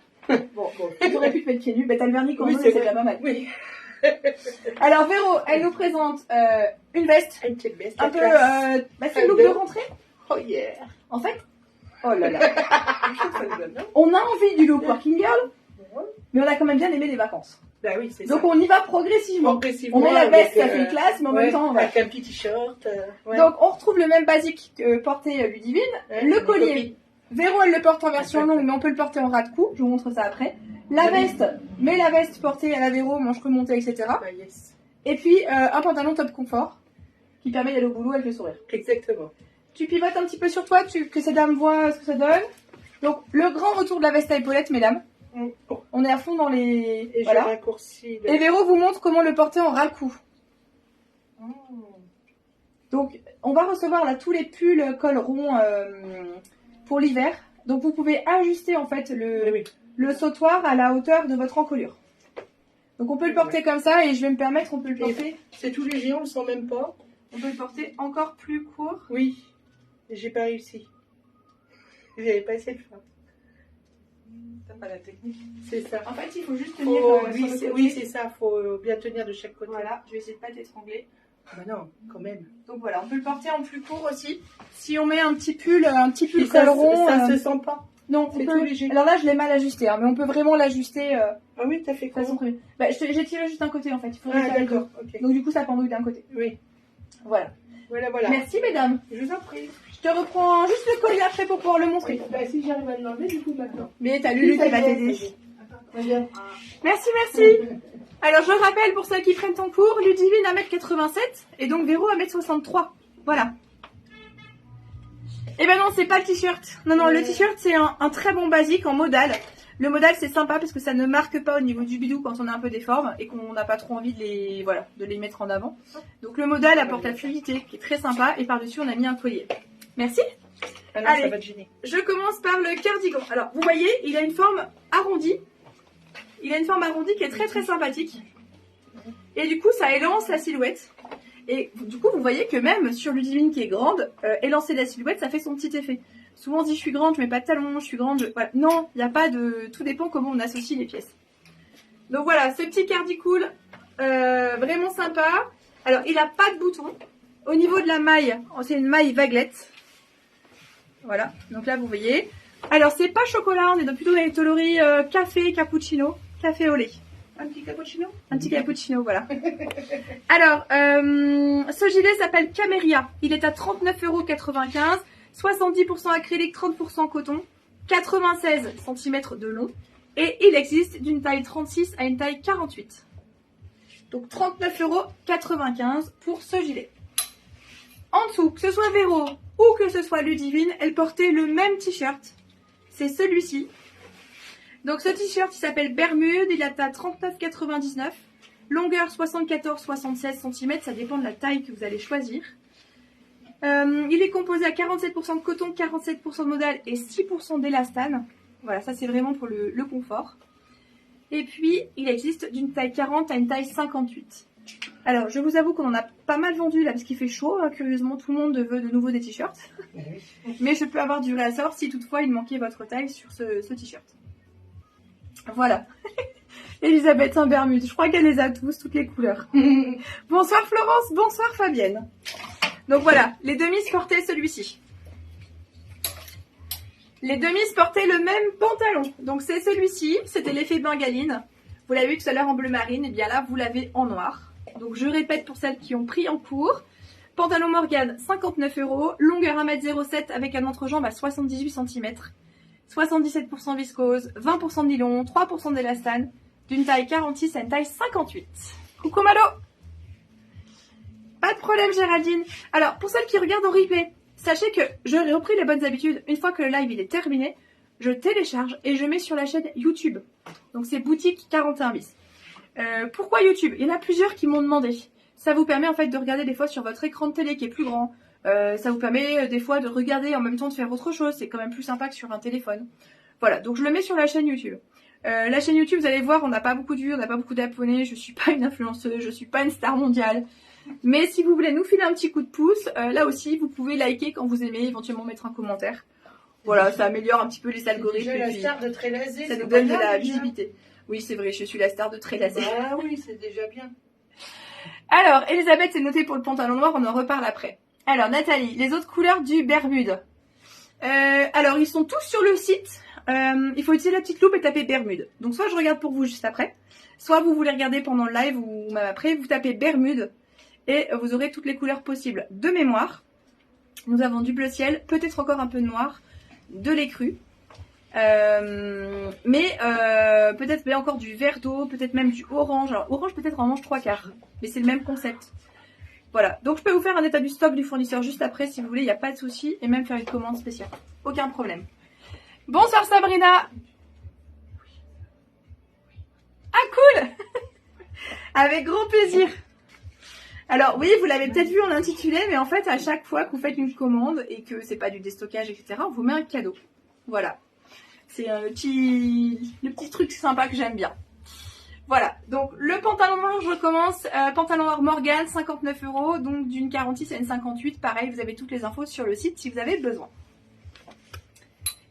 [SPEAKER 1] Bon, tu aurais pu te mettre pieds nus. Mais t'as le vernis qu'on
[SPEAKER 2] Oui,
[SPEAKER 1] veut,
[SPEAKER 2] c'est
[SPEAKER 1] c'est
[SPEAKER 2] vrai.
[SPEAKER 1] déjà pas mal.
[SPEAKER 2] Oui.
[SPEAKER 1] Alors Véro, elle nous présente une veste.
[SPEAKER 2] Une petite veste.
[SPEAKER 1] Un peu...
[SPEAKER 2] classe.
[SPEAKER 1] c'est le look de rentrée.
[SPEAKER 2] Oh yeah.
[SPEAKER 1] En fait, oh là là.
[SPEAKER 3] Je trouve que ça lui va bien.
[SPEAKER 1] On a envie du look working girl, mais on a quand même bien aimé les vacances.
[SPEAKER 3] Bah oui, c'est
[SPEAKER 1] Donc
[SPEAKER 3] ça.
[SPEAKER 1] on y va progressivement.
[SPEAKER 2] Progressivement.
[SPEAKER 1] On met la veste, ça
[SPEAKER 2] avec,
[SPEAKER 1] fait une classe, mais en même temps, on va.
[SPEAKER 2] Avec un petit t-shirt. Ouais.
[SPEAKER 1] Donc on retrouve le même basique que portait Ludivine.
[SPEAKER 2] Ouais,
[SPEAKER 1] Le
[SPEAKER 2] mes
[SPEAKER 1] collier.
[SPEAKER 2] copines.
[SPEAKER 1] Véro, elle le porte en version longue, mais on peut le porter en ras de cou. Je vous montre ça après. La
[SPEAKER 2] Oui.
[SPEAKER 1] veste, mais la veste portée à la Véro, manche remontée, etc.
[SPEAKER 2] Bah, yes.
[SPEAKER 1] Et puis un pantalon top confort qui permet d'aller au boulot avec le sourire.
[SPEAKER 2] Exactement.
[SPEAKER 1] Tu pivotes un petit peu sur toi, que ces dames voient ce que ça donne. Donc le grand retour de la veste à épaulettes, mesdames.
[SPEAKER 3] Mm.
[SPEAKER 1] On est à fond dans les...
[SPEAKER 2] Et
[SPEAKER 1] voilà.
[SPEAKER 2] je raccourcis.
[SPEAKER 1] Et Véro vous montre comment le porter en ras de cou. Donc, on va recevoir là tous les pulls col rond pour l'hiver. Donc vous pouvez ajuster en fait le sautoir à la hauteur de votre encolure. Donc on peut le porter comme ça et je vais me permettre, on peut le porter.
[SPEAKER 2] C'est tout léger, on le sent même pas.
[SPEAKER 1] On peut le porter encore plus court.
[SPEAKER 2] Oui, et j'ai pas réussi. J'avais pas essayé de faire. T'as pas la technique. C'est ça.
[SPEAKER 1] En fait, il faut juste tenir
[SPEAKER 2] oui, c'est ça, faut bien tenir de chaque côté.
[SPEAKER 1] Voilà, je vais essayer de pas t'étrangler.
[SPEAKER 2] Bah non, quand même.
[SPEAKER 1] Donc voilà, on peut le porter en plus court aussi. Si on met un petit pull
[SPEAKER 2] Et
[SPEAKER 1] col rond,
[SPEAKER 2] ça se sent pas.
[SPEAKER 1] non,
[SPEAKER 2] C'est tout léger.
[SPEAKER 1] Alors là, je l'ai mal ajusté, hein, mais on peut vraiment l'ajuster.
[SPEAKER 2] Ah oui, t'as fait
[SPEAKER 1] De
[SPEAKER 2] quoi?
[SPEAKER 1] façon prévue. Bah, j'ai tiré juste d'un côté en fait. Il faudrait faire les deux.
[SPEAKER 2] d'accord, ok.
[SPEAKER 1] Donc du coup, ça pendouille d'un côté.
[SPEAKER 2] Oui,
[SPEAKER 1] Voilà.
[SPEAKER 2] voilà.
[SPEAKER 1] Merci mesdames.
[SPEAKER 2] Je vous en prie.
[SPEAKER 1] Je te reprends juste le collier après pour pouvoir le montrer.
[SPEAKER 2] Bah si j'arrive à l'enlever, du coup, maintenant.
[SPEAKER 1] Mais t'as Lulu qui va t'aider.
[SPEAKER 2] Regarde.
[SPEAKER 1] Merci. Alors je rappelle pour celles qui prennent ton cours, Ludivine 1m87 et donc Véro 1m63. Voilà. Et ben non, c'est pas le t-shirt. Non, le t-shirt c'est un très bon basique en modal. Le modal c'est sympa parce que ça ne marque pas au niveau du bidou quand on a un peu des formes et qu'on n'a pas trop envie de les mettre en avant. Donc le modal apporte la fluidité qui est très sympa et par-dessus on a mis un collier. Merci.
[SPEAKER 2] Ah non,
[SPEAKER 1] Allez.
[SPEAKER 2] ça va te gêner.
[SPEAKER 1] Je commence par le cardigan. Alors vous voyez, il a une forme arrondie. Il a une forme arrondie qui est très sympathique. Et du coup ça élance la silhouette. Et du coup vous voyez que même sur Ludivine qui est grande, élancer la silhouette ça fait son petit effet. Souvent on dit je suis grande, je mets pas de talons, je suis grande. Voilà. Non, il n'y a pas de... Tout dépend comment on associe les pièces. Donc voilà, ce petit cardicool, vraiment sympa. Alors il n'a pas de bouton. Au niveau de la maille, c'est une maille vaguelette. Voilà, donc là vous voyez. Alors c'est pas chocolat, on est plutôt dans les coloris café, cappuccino, café au lait.
[SPEAKER 2] Un petit cappuccino?
[SPEAKER 1] Un petit cappuccino, voilà. Alors, ce gilet s'appelle Cameria. Il est à 39,95 €, 70% acrylique, 30% coton, 96 cm de long. Et il existe d'une taille 36 à une taille 48. Donc 39,95 € pour ce gilet. En dessous, que ce soit Véro ou que ce soit Ludivine, elle portait le même t-shirt. C'est celui-ci. Donc ce t-shirt il s'appelle Bermude, il est à 39,99 €, longueur 74-76 cm, ça dépend de la taille que vous allez choisir. Il est composé à 47% de coton, 47% de modal et 6% d'élastane. Voilà, ça c'est vraiment pour le confort. Et puis il existe d'une taille 40 à une taille 58. Alors je vous avoue qu'on en a pas mal vendu là parce qu'il fait chaud, hein. Curieusement tout le monde veut de nouveau des t-shirts. Mais je peux avoir du réassort si toutefois il manquait votre taille sur ce t-shirt. Voilà. Elisabeth en Bermude. Je crois qu'elle les a tous, toutes les couleurs. Bonsoir Florence, bonsoir Fabienne. Donc voilà, les demis portaient celui-ci. Les demis portaient le même pantalon. Donc c'est celui-ci, c'était l'effet bengaline. Vous l'avez vu tout à l'heure en bleu marine, et bien là vous l'avez en noir. Donc je répète pour celles qui ont pris en cours. Pantalon Morgane, 59 €, longueur 1,07 m avec un entrejambe à 78 cm. 77% viscose, 20% de nylon, 3% d'élastane, d'une taille 46 à une taille 58. Coucou Malo! Pas de problème Géraldine. Alors pour celles qui regardent en replay, sachez que j'aurais repris les bonnes habitudes. Une fois que le live il est terminé, je télécharge et je mets sur la chaîne YouTube. Donc c'est boutique 41 bis. Pourquoi YouTube? Il y en a plusieurs qui m'ont demandé. Ça vous permet en fait de regarder des fois sur votre écran de télé qui est plus grand. Ça vous permet des fois de regarder en même temps de faire autre chose. C'est quand même plus sympa que sur un téléphone. Voilà, donc je le mets sur la chaîne YouTube. La chaîne YouTube, vous allez voir, on n'a pas beaucoup de vues, on n'a pas beaucoup d'abonnés. Je suis pas une influenceuse, je suis pas une star mondiale. Mais si vous voulez nous filer un petit coup de pouce, là aussi, vous pouvez liker quand vous aimez, éventuellement mettre un commentaire. Voilà, ça améliore un petit peu les algorithmes.
[SPEAKER 2] Déjà
[SPEAKER 1] Et
[SPEAKER 2] la
[SPEAKER 1] puis,
[SPEAKER 2] star de Trélazé,
[SPEAKER 1] ça nous donne de la visibilité. Oui, c'est vrai, je suis la star de Trélazé.
[SPEAKER 2] Ah oui, c'est déjà bien.
[SPEAKER 1] Alors, Elisabeth, c'est noté pour le pantalon noir, on en reparle après. Alors, Nathalie, les autres couleurs du Bermude. Alors, ils sont tous sur le site. Il faut utiliser la petite loupe et taper Bermude. Donc, soit je regarde pour vous juste après, soit vous voulez regarder pendant le live ou même après, vous tapez Bermude et vous aurez toutes les couleurs possibles. De mémoire, nous avons du bleu ciel, peut-être encore un peu de noir, de l'écru. Mais peut-être encore du vert d'eau, peut-être même du orange. Alors orange peut-être en manche 3/4, mais c'est le même concept. Voilà, donc je peux vous faire un état du stock du fournisseur juste après si vous voulez, il n'y a pas de souci, et même faire une commande spéciale. Aucun problème. Bonsoir Sabrina. Ah cool. Avec grand plaisir. Alors oui, vous l'avez peut-être vu en intitulé, mais en fait, à chaque fois que vous faites une commande et que c'est pas du déstockage, etc., on vous met un cadeau. Voilà. C'est le petit truc sympa que j'aime bien. Voilà, donc le pantalon noir, je recommence. Pantalon noir Morgan, 59 €, donc d'une 46 à une 58. Pareil, vous avez toutes les infos sur le site si vous avez besoin.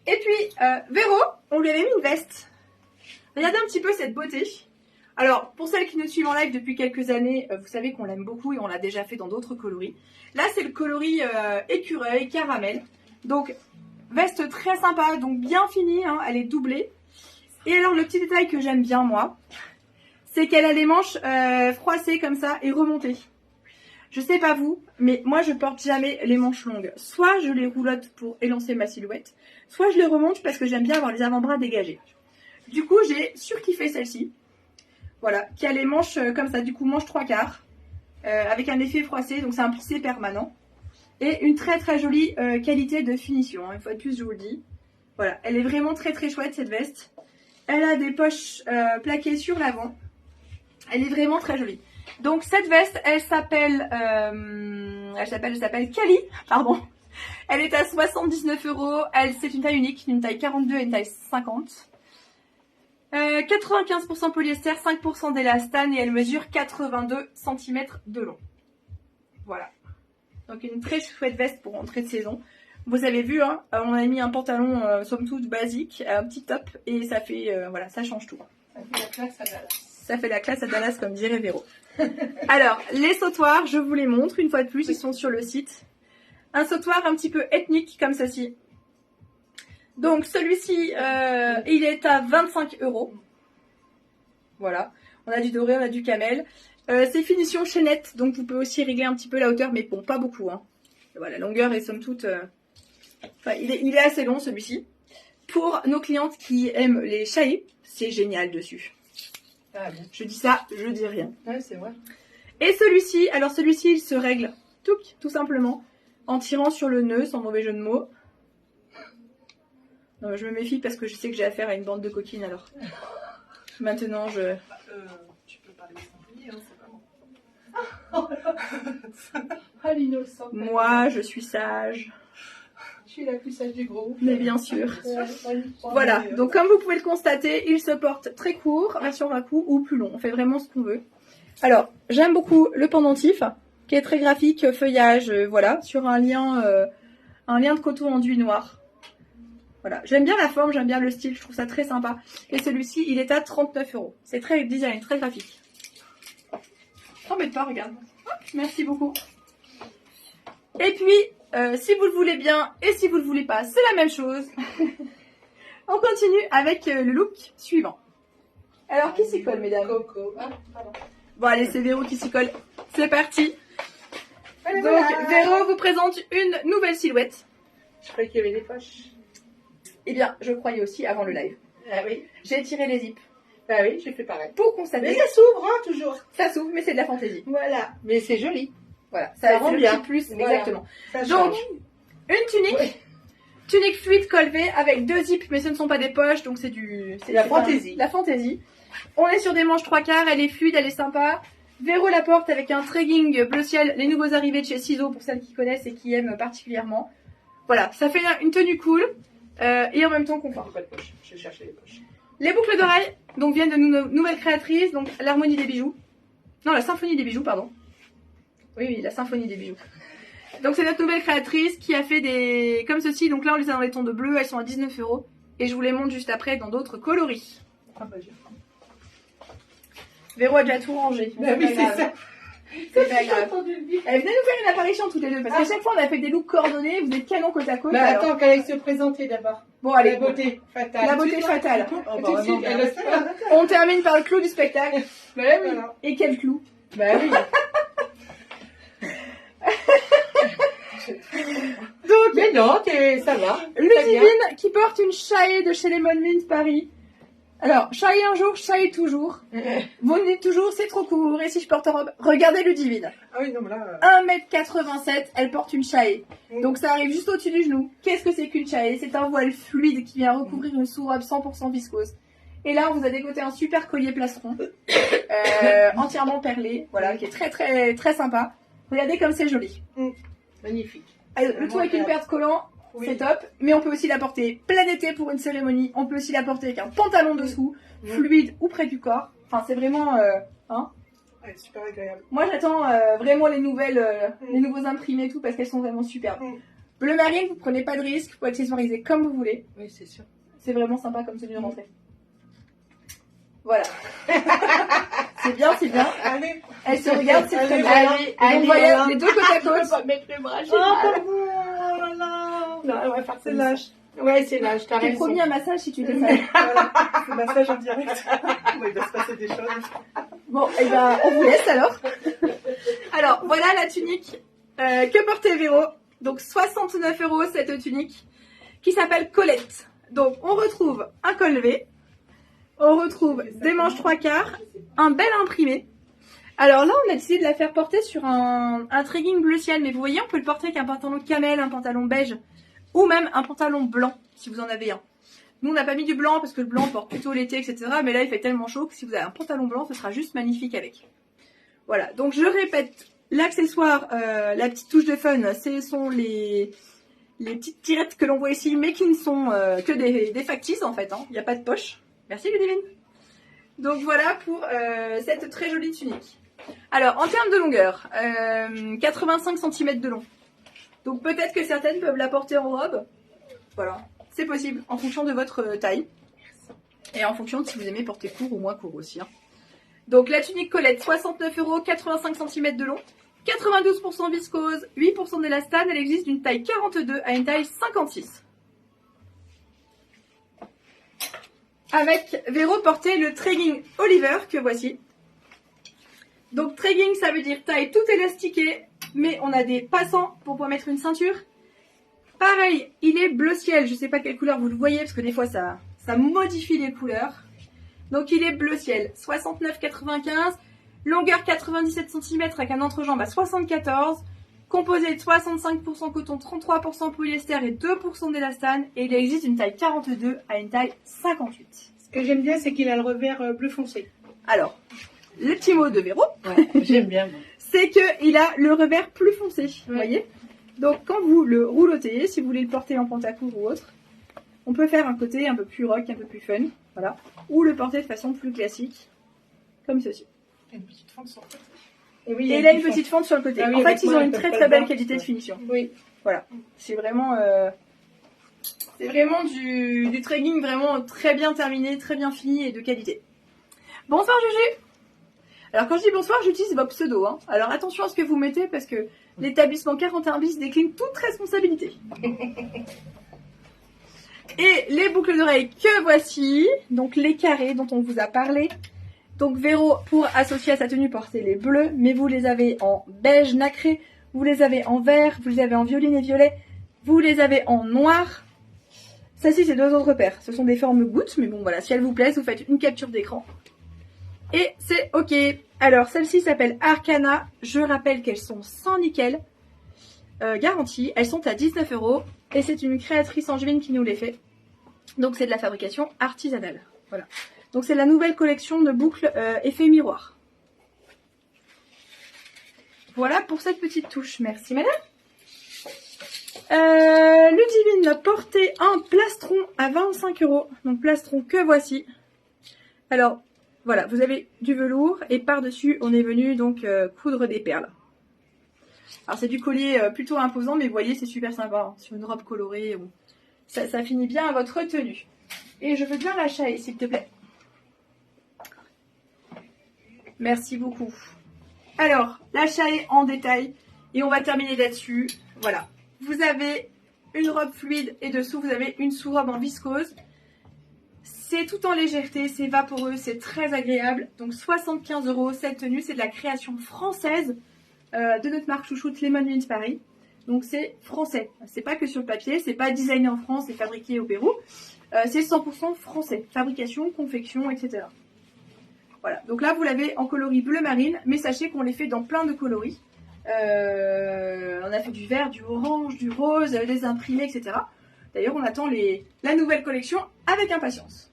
[SPEAKER 1] Et puis, Véro, on lui avait mis une veste. Regardez un petit peu cette beauté. Alors, pour celles qui nous suivent en live depuis quelques années, vous savez qu'on l'aime beaucoup et on l'a déjà fait dans d'autres coloris. Là, c'est le coloris écureuil, caramel. Donc, veste très sympa, donc bien finie, hein, elle est doublée. Et alors, le petit détail que j'aime bien, moi, c'est qu'elle a les manches froissées comme ça et remontées. Je sais pas vous, mais moi, je porte jamais les manches longues. Soit je les roulotte pour élancer ma silhouette, soit je les remonte parce que j'aime bien avoir les avant-bras dégagés. Du coup, j'ai surkiffé celle-ci. Voilà, qui a les manches comme ça, du coup manche 3/4, avec un effet froissé, donc c'est un plissé permanent. Et une très très jolie qualité de finition, hein, une fois de plus je vous le dis. Voilà, elle est vraiment très très chouette cette veste. Elle a des poches plaquées sur l'avant. Elle est vraiment très jolie. Donc cette veste, elle s'appelle Kali, pardon. Elle est à 79 €, c'est une taille unique, une taille 42 et une taille 50. 95% polyester, 5% d'élastane et elle mesure 82 cm de long. Voilà. Donc une très chouette veste pour entrée de saison. Vous avez vu, hein, on a mis un pantalon somme toute basique, un petit top et ça fait, voilà, ça change tout.
[SPEAKER 2] Ça fait la classe à Dallas.
[SPEAKER 1] Ça fait la classe à Dallas comme dirait Véro. Alors, les sautoirs, je vous les montre une fois de plus, ils sont sur le site. Un sautoir un petit peu ethnique comme ceci. Donc celui-ci, il est à 25 €. Voilà, on a du doré, on a du camel. C'est finition chaînette, donc vous pouvez aussi régler un petit peu la hauteur, mais bon, pas beaucoup. Hein. Voilà, la longueur est somme toute... Enfin, il est assez long celui-ci. Pour nos clientes qui aiment les chaillés, c'est génial dessus.
[SPEAKER 2] Ah, bien.
[SPEAKER 1] Je dis ça, je dis rien.
[SPEAKER 2] Ouais, c'est vrai.
[SPEAKER 1] Et celui-ci, alors celui-ci, il se règle tout simplement en tirant sur le nœud, sans mauvais jeu de mots. Non, je me méfie parce que je sais que j'ai affaire à une bande de coquines alors. Maintenant,
[SPEAKER 2] Tu peux parler symphonie, hein, c'est pas bon. Ah, l'innocent.
[SPEAKER 1] moi, je suis sage.
[SPEAKER 2] Je suis la plus sage du groupe.
[SPEAKER 1] Mais bien sûr. Voilà, donc comme vous pouvez le constater, il se porte très court, version racou ou plus long. On fait vraiment ce qu'on veut. Alors, j'aime beaucoup le pendentif, qui est très graphique, feuillage, voilà, sur un lien de coton enduit noir. Voilà, j'aime bien la forme, j'aime bien le style, je trouve ça très sympa. Et celui-ci, il est à 39 €. C'est très design, très graphique. T'embête pas, regarde. Hop, merci beaucoup. Et puis, si vous le voulez bien et si vous le voulez pas, c'est la même chose. On continue avec le look suivant. Alors, qui s'y colle, mesdames?
[SPEAKER 2] Coco. Ah, pardon.
[SPEAKER 1] Bon, allez, c'est Véro qui s'y colle. C'est parti.
[SPEAKER 2] Allez,
[SPEAKER 1] Donc,
[SPEAKER 2] voilà.
[SPEAKER 1] Véro vous présente une nouvelle silhouette.
[SPEAKER 2] Je croyais qu'il y avait des poches.
[SPEAKER 1] Eh bien, je croyais aussi avant le live.
[SPEAKER 2] Ah oui.
[SPEAKER 1] J'ai tiré les zips
[SPEAKER 2] Ah oui, j'ai fait pareil.
[SPEAKER 1] pour constater.
[SPEAKER 2] Mais ça s'ouvre, hein, toujours.
[SPEAKER 1] Ça s'ouvre, mais c'est de la fantaisie.
[SPEAKER 2] Voilà. Mais c'est joli.
[SPEAKER 1] Voilà,
[SPEAKER 2] Ça
[SPEAKER 1] ça
[SPEAKER 2] rend
[SPEAKER 1] rend
[SPEAKER 2] bien.
[SPEAKER 1] bien. Plus,
[SPEAKER 2] Voilà.
[SPEAKER 1] exactement.
[SPEAKER 2] Ça
[SPEAKER 1] Donc,
[SPEAKER 2] change.
[SPEAKER 1] une tunique.
[SPEAKER 2] Ouais.
[SPEAKER 1] Tunique fluide col V avec 2 zips, mais ce ne sont pas des poches, donc c'est
[SPEAKER 2] La fantaisie.
[SPEAKER 1] La fantaisie. On est sur des manches 3/4, elle est fluide, elle est sympa. Véro la porte avec un tracking bleu ciel, les nouveaux arrivés de chez Ciseaux pour celles qui connaissent et qui aiment particulièrement. Voilà, ça fait une tenue cool et en même temps confort.
[SPEAKER 2] Pas de poche. Je cherchais les poches.
[SPEAKER 1] Les boucles d'oreilles donc viennent de nouvelles créatrices, donc l'harmonie des bijoux. Non, la symphonie des bijoux, pardon. Oui, la symphonie des bijoux. Donc c'est notre nouvelle créatrice qui a fait des comme ceci. Donc là on les a dans les tons de bleu, elles sont à 19 € et je vous les montre juste après dans d'autres coloris.
[SPEAKER 2] Ah bah j'ai
[SPEAKER 1] Véro a déjà tout rangé.
[SPEAKER 2] Bah oui, c'est ça.
[SPEAKER 1] C'est pas grave.
[SPEAKER 2] entendu le dire.
[SPEAKER 1] Elle venait nous faire une apparition toutes les deux parce qu'à chaque fois on a fait des looks coordonnés, vous êtes canon côte à côte.
[SPEAKER 2] Bah
[SPEAKER 1] alors.
[SPEAKER 2] attends, qu'elle aille se présenter d'abord.
[SPEAKER 1] Bon allez,
[SPEAKER 2] La beauté fatale.
[SPEAKER 1] la beauté fatale.
[SPEAKER 2] Oh, bah, non, elle a ça.
[SPEAKER 1] On termine par le clou du spectacle.
[SPEAKER 2] Bah oui.
[SPEAKER 3] Voilà.
[SPEAKER 1] Et quel clou?
[SPEAKER 2] Bah oui.
[SPEAKER 1] Donc
[SPEAKER 2] Mais non, ça va.
[SPEAKER 1] Ludivine qui porte une chaillée de chez Lemon Mint Paris. Alors, chaillée un jour, chaillée toujours. Vous me dites toujours, c'est trop court, et si je porte en robe? Regardez Ludivine.
[SPEAKER 3] Ah oui, non, mais là.
[SPEAKER 1] 1,87 m, elle porte une chaillée. Donc ça arrive juste au-dessus du genou. Qu'est-ce que c'est qu'une chaillée? C'est un voile fluide qui vient recouvrir une sous-robe 100% viscose. Et là, on vous a dégoté un super collier plastron, entièrement perlé, voilà, qui est très très très sympa. Regardez comme c'est joli.
[SPEAKER 2] Magnifique.
[SPEAKER 1] Le tout avec une paire de collants,
[SPEAKER 2] Oui.
[SPEAKER 1] c'est top. Mais on peut aussi la porter plein été pour une cérémonie. On peut aussi la porter avec un pantalon dessous, fluide ou près du corps. Enfin, c'est vraiment...
[SPEAKER 3] Ouais, super agréable.
[SPEAKER 1] Moi, j'attends vraiment les nouveaux imprimés et tout parce qu'elles sont vraiment superbes. Bleu marine, vous prenez pas de risque, vous pouvez accessoiriser comme vous voulez.
[SPEAKER 2] Oui, c'est sûr.
[SPEAKER 1] C'est vraiment sympa comme tenue de rentrée. Voilà. C'est bien, c'est bien.
[SPEAKER 3] Allez,
[SPEAKER 1] Elle se regarde, c'est très
[SPEAKER 3] Allez,
[SPEAKER 1] bien.
[SPEAKER 2] allez,
[SPEAKER 1] Et donc,
[SPEAKER 2] allez,
[SPEAKER 1] voilà,
[SPEAKER 2] voilà.
[SPEAKER 1] les deux côte à
[SPEAKER 2] Je peux
[SPEAKER 1] côte.
[SPEAKER 2] pas mettre les bras, j'ai
[SPEAKER 3] oh,
[SPEAKER 2] mal.
[SPEAKER 3] pardon, oh là là.
[SPEAKER 2] Non, on va faire
[SPEAKER 3] C'est
[SPEAKER 2] comme ça.
[SPEAKER 3] lâche.
[SPEAKER 2] Ouais, c'est lâche, t'as
[SPEAKER 1] J'ai
[SPEAKER 2] raison.
[SPEAKER 1] promis un massage si tu étais sage.
[SPEAKER 3] Voilà, c'est massage en direct. Il va se passer des choses.
[SPEAKER 1] Bon, et ben, on vous laisse alors. Alors, voilà la tunique que portait Véro. Donc, 69 € cette tunique qui s'appelle Colette. Donc, on retrouve un col V. On retrouve des manches 3/4, un bel imprimé. Alors là, on a décidé de la faire porter sur un tracking bleu ciel. Mais vous voyez, on peut le porter avec un pantalon camel, un pantalon beige ou même un pantalon blanc si vous en avez un. Nous, on n'a pas mis du blanc parce que le blanc on porte plutôt l'été, etc. Mais là, il fait tellement chaud que si vous avez un pantalon blanc, ce sera juste magnifique avec. Voilà, donc je répète, l'accessoire, la petite touche de fun, ce sont les petites tirettes que l'on voit ici, mais qui ne sont que des factices en fait. Il n'y a pas de poche. Merci Ludivine. Donc voilà pour cette très jolie tunique. Alors, en termes de longueur, 85 cm de long. Donc peut-être que certaines peuvent la porter en robe. Voilà, c'est possible en fonction de votre taille. Et en fonction de si vous aimez porter court ou moins court aussi. Donc la tunique Colette, 69 €, 85 cm de long, 92% viscose, 8% d'élastane. Elle existe d'une taille 42 à une taille 56. Avec Véro porté le Tregging Oliver que voici. Donc Tregging, ça veut dire taille tout élastiquée, mais on a des passants pour pouvoir mettre une ceinture. Pareil, il est bleu ciel, je sais pas quelle couleur vous le voyez parce que des fois ça modifie les couleurs. Donc il est bleu ciel, 69,95, longueur 97 cm avec un entrejambe à 74, composé de 65% coton, 33% polyester et 2% d'élastane. Et il existe une taille 42 à une taille 58.
[SPEAKER 2] Ce que j'aime bien, c'est qu'il a le revers bleu foncé.
[SPEAKER 1] Alors, le petit mot de Véro,
[SPEAKER 2] Ouais, j'aime bien. Moi.
[SPEAKER 1] c'est qu'il a le revers plus foncé, vous
[SPEAKER 2] Ouais.
[SPEAKER 1] voyez. Donc quand vous le roulotez, si vous voulez le porter en pantacourt ou autre, on peut faire un côté un peu plus rock, un peu plus fun, voilà. Ou le porter de façon plus classique, comme ceci.
[SPEAKER 3] Il y a une petite fente sur le côté.
[SPEAKER 2] Et oui,
[SPEAKER 1] Et il a une petite fente sur le côté.
[SPEAKER 2] Ah oui,
[SPEAKER 1] en fait,
[SPEAKER 2] avec
[SPEAKER 1] ils
[SPEAKER 2] moi,
[SPEAKER 1] ont
[SPEAKER 2] ils
[SPEAKER 1] une
[SPEAKER 2] peuvent
[SPEAKER 1] très
[SPEAKER 2] pas
[SPEAKER 1] très
[SPEAKER 2] le
[SPEAKER 1] belle
[SPEAKER 2] voir.
[SPEAKER 1] qualité de
[SPEAKER 2] Ouais.
[SPEAKER 1] finition.
[SPEAKER 2] Oui.
[SPEAKER 1] Voilà. C'est vraiment du tregging vraiment très bien terminé, très bien fini et de qualité. Bonsoir Juju. Alors quand je dis bonsoir, j'utilise vos pseudos. Hein. Alors attention à ce que vous mettez parce que l'établissement 41 bis décline toute responsabilité. Et les boucles d'oreilles que voici, donc les carrés dont on vous a parlé. Donc Véro, pour associer à sa tenue, portez les bleus, mais vous les avez en beige nacré, vous les avez en vert, vous les avez en violine et violet, vous les avez en noir. Celle-ci, c'est deux autres paires. Ce sont des formes gouttes, mais bon voilà, si elles vous plaisent, vous faites une capture d'écran. Et c'est ok. Alors, celle-ci s'appelle Arcana. Je rappelle qu'elles sont sans nickel. Garantie. Elles sont à 19 €. Et c'est une créatrice angevine qui nous les fait. Donc, c'est de la fabrication artisanale. Voilà. Donc, c'est la nouvelle collection de boucles effet miroir. Voilà pour cette petite touche. Merci, madame. Ludivine portait un plastron à 25 €. Donc, plastron que voici. Alors, voilà, vous avez du velours et par-dessus, on est venu donc coudre des perles. Alors, c'est du collier plutôt imposant, mais vous voyez, c'est super sympa. Hein, sur une robe colorée, ça finit bien à votre tenue. Et je veux bien la chaille, s'il te plaît. Merci beaucoup. Alors, la chaille en détail. Et on va terminer là-dessus. Voilà. Vous avez une robe fluide et dessous, vous avez une sous-robe en viscose. C'est tout en légèreté, c'est vaporeux, c'est très agréable. Donc 75 € cette tenue, c'est de la création française de notre marque chouchoute Lemon Wings Paris. Donc c'est français, c'est pas que sur le papier, c'est pas designé en France et fabriqué au Pérou. C'est 100% français, fabrication, confection, etc. Voilà, donc là vous l'avez en coloris bleu marine, mais sachez qu'on les fait dans plein de coloris. On a fait du vert, du orange, du rose, des imprimés, etc. D'ailleurs on attend la nouvelle collection avec impatience.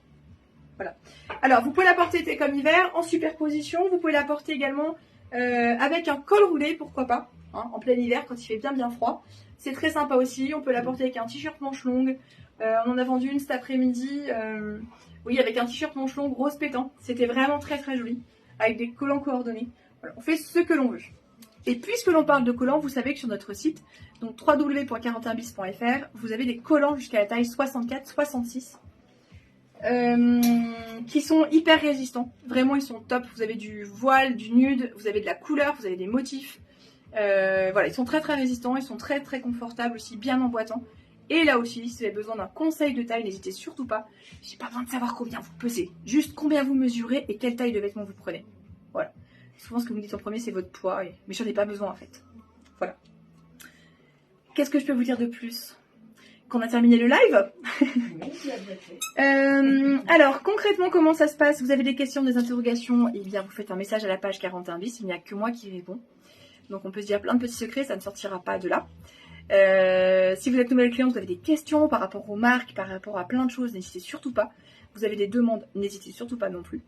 [SPEAKER 1] Voilà. Alors, vous pouvez la porter été comme hiver, en superposition. Vous pouvez la porter également avec un col roulé, pourquoi pas, hein, en plein hiver, quand il fait bien froid. C'est très sympa aussi. On peut la porter avec un t-shirt manche longue. On en a vendu une cet après-midi. Oui, avec un t-shirt manche longue rose pétant. C'était vraiment très joli. Avec des collants coordonnés. Voilà, on fait ce que l'on veut. Et puisque l'on parle de collants, vous savez que sur notre site, donc www.41bis.fr, vous avez des collants jusqu'à la taille 64-66 qui sont hyper résistants. Vraiment, ils sont top. Vous avez du voile, du nude, vous avez de la couleur, vous avez des motifs. Voilà, ils sont très résistants, ils sont très confortables aussi, bien emboîtants. Et là aussi, si vous avez besoin d'un conseil de taille, n'hésitez surtout pas. J'ai pas besoin de savoir combien vous pesez, juste combien vous mesurez et quelle taille de vêtements vous prenez. Voilà. Souvent, ce que vous me dites en premier, c'est votre poids, mais j'en ai pas besoin en fait. Voilà. Qu'est-ce que je peux vous dire de plus? Qu'on a terminé le live. Alors, concrètement, comment ça se passe? Vous avez des questions, des interrogations? Eh bien, vous faites un message à la page 41 bis. Il n'y a que moi qui réponds. Donc, on peut se dire plein de petits secrets, ça ne sortira pas de là. Si vous êtes nouvelle cliente, vous avez des questions par rapport aux marques, par rapport à plein de choses, n'hésitez surtout pas. Vous avez des demandes, n'hésitez surtout pas non plus.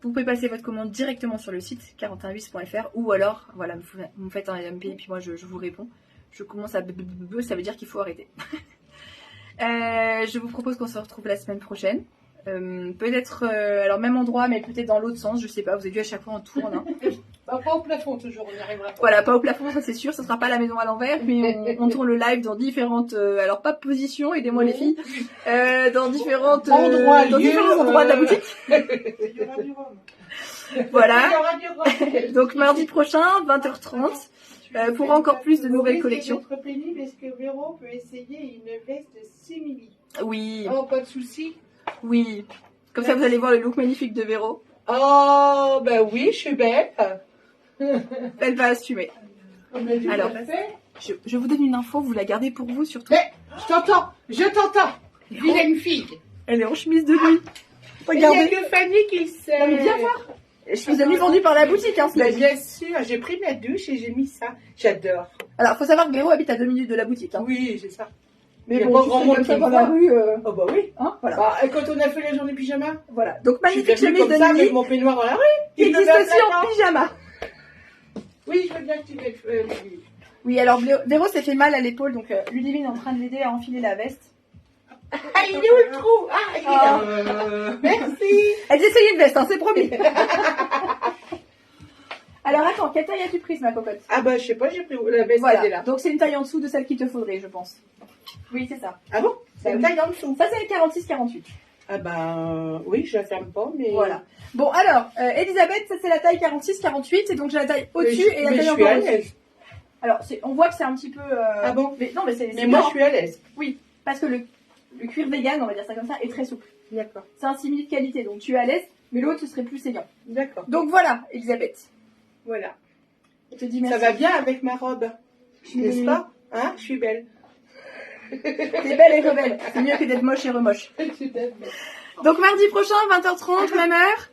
[SPEAKER 1] Vous pouvez passer votre commande directement sur le site 41bis.fr ou alors, voilà, vous me faites un MP et puis moi je vous réponds. Je commence à ça veut dire qu'il faut arrêter. Je vous propose qu'on se retrouve la semaine prochaine. Peut-être, alors même endroit, mais peut-être dans l'autre sens, je sais pas, vous avez vu à chaque fois on tourne. Hein.
[SPEAKER 2] Bah, pas au plafond toujours, on n'y arrivera pas.
[SPEAKER 1] Voilà, pas au plafond, ça c'est sûr, ça sera pas la maison à l'envers, mais on tourne le live dans différentes, alors pas positions, aidez-moi les filles, dans différentes
[SPEAKER 2] endroits,
[SPEAKER 1] dans différents endroits de la boutique.
[SPEAKER 3] Il y aura du rhum.
[SPEAKER 1] Voilà.
[SPEAKER 2] Il y aura du rhum.
[SPEAKER 1] Donc mardi prochain, 20h30, pour encore plus de nouvelles collections.
[SPEAKER 2] C'est pénible, est-ce que Véro peut essayer une veste simili?
[SPEAKER 1] Oui,
[SPEAKER 2] Oh, pas de souci.
[SPEAKER 1] oui. Comme ça vous allez voir le look magnifique de Véro.
[SPEAKER 2] Oh, ben oui, je suis belle.
[SPEAKER 1] Elle va assumer. Alors, je vous donne une info, vous la gardez pour vous surtout.
[SPEAKER 2] Mais, je t'entends. Vilaine fille.
[SPEAKER 1] Elle est en chemise de nuit.
[SPEAKER 2] Il n'y a
[SPEAKER 1] Regardez.
[SPEAKER 2] que Fanny qui le sait.
[SPEAKER 1] Non mais viens voir. Chemise de nuit vendue par la boutique, hein,
[SPEAKER 2] Mais bien sûr, j'ai pris ma douche et j'ai mis ça. J'adore.
[SPEAKER 1] Alors, faut savoir que Véro habite à 2 minutes de la boutique. Hein.
[SPEAKER 2] Oui, c'est ça.
[SPEAKER 1] Mais
[SPEAKER 2] y a
[SPEAKER 1] bon,
[SPEAKER 2] pas
[SPEAKER 1] tu
[SPEAKER 2] grand
[SPEAKER 1] sais,
[SPEAKER 2] monde
[SPEAKER 1] comme
[SPEAKER 2] qui
[SPEAKER 1] ça
[SPEAKER 2] le
[SPEAKER 1] dans la
[SPEAKER 2] voit.
[SPEAKER 1] rue.
[SPEAKER 2] Oh bah oui.
[SPEAKER 1] Hein, voilà.
[SPEAKER 2] Bah, et quand on a fait la journée pyjama,
[SPEAKER 1] Voilà. Donc,
[SPEAKER 2] je suis
[SPEAKER 1] magnifique
[SPEAKER 2] venue
[SPEAKER 1] chemise
[SPEAKER 2] comme ça
[SPEAKER 1] de
[SPEAKER 2] avec
[SPEAKER 1] nuit
[SPEAKER 2] mon peignoir dans la rue.
[SPEAKER 1] qui
[SPEAKER 2] Il
[SPEAKER 1] existe
[SPEAKER 2] pleuvait à
[SPEAKER 1] aussi
[SPEAKER 2] plein
[SPEAKER 1] en
[SPEAKER 2] temps.
[SPEAKER 1] pyjama.
[SPEAKER 2] Oui, je veux bien que tu mettes.
[SPEAKER 1] Oui, alors Véro s'est fait mal à l'épaule, donc Ludivine est en train de l'aider à enfiler la veste.
[SPEAKER 2] Ah, il est où le trou? Ah, il est là. Merci.
[SPEAKER 1] Elle essayait une veste, hein, c'est promis. Alors attends, quelle taille as-tu prise, ma cocotte?
[SPEAKER 2] Ah bah, je sais pas, j'ai pris la veste, elle est
[SPEAKER 1] Voilà,
[SPEAKER 2] là.
[SPEAKER 1] donc c'est une taille en dessous de celle qu'il te faudrait, je pense. Oui, c'est ça.
[SPEAKER 2] Ah bon? C'est une
[SPEAKER 1] oui.
[SPEAKER 2] taille en dessous.
[SPEAKER 1] Ça, c'est les 46-48.
[SPEAKER 2] Ah bah, oui, je la ferme pas, mais.
[SPEAKER 1] Voilà. Bon, alors, Elisabeth, ça c'est la taille 46-48, et donc j'ai la taille au-dessus et la
[SPEAKER 2] mais
[SPEAKER 1] taille
[SPEAKER 2] je suis
[SPEAKER 1] encore
[SPEAKER 2] à
[SPEAKER 1] au-dessus.
[SPEAKER 2] l'aise.
[SPEAKER 1] Alors, on voit que c'est un petit peu...
[SPEAKER 2] Ah bon?
[SPEAKER 1] Mais, non, mais c'est...
[SPEAKER 2] Mais moi, je suis à l'aise.
[SPEAKER 1] Oui, parce que le cuir vegan, on va dire ça comme ça, est très souple.
[SPEAKER 2] D'accord.
[SPEAKER 1] C'est un simili de qualité, donc tu es à l'aise, mais l'autre, ce serait plus saignant.
[SPEAKER 2] D'accord.
[SPEAKER 1] Donc voilà, Elisabeth.
[SPEAKER 2] Voilà.
[SPEAKER 1] Je te dis merci.
[SPEAKER 2] Ça va bien avec ma robe, n'est-ce
[SPEAKER 1] Oui.
[SPEAKER 2] pas? Hein? Je suis belle.
[SPEAKER 1] T'es belle et rebelle. C'est mieux que d'être moche et remoche.
[SPEAKER 2] Je suis belle.
[SPEAKER 1] Donc mardi prochain, 20h30, même heure.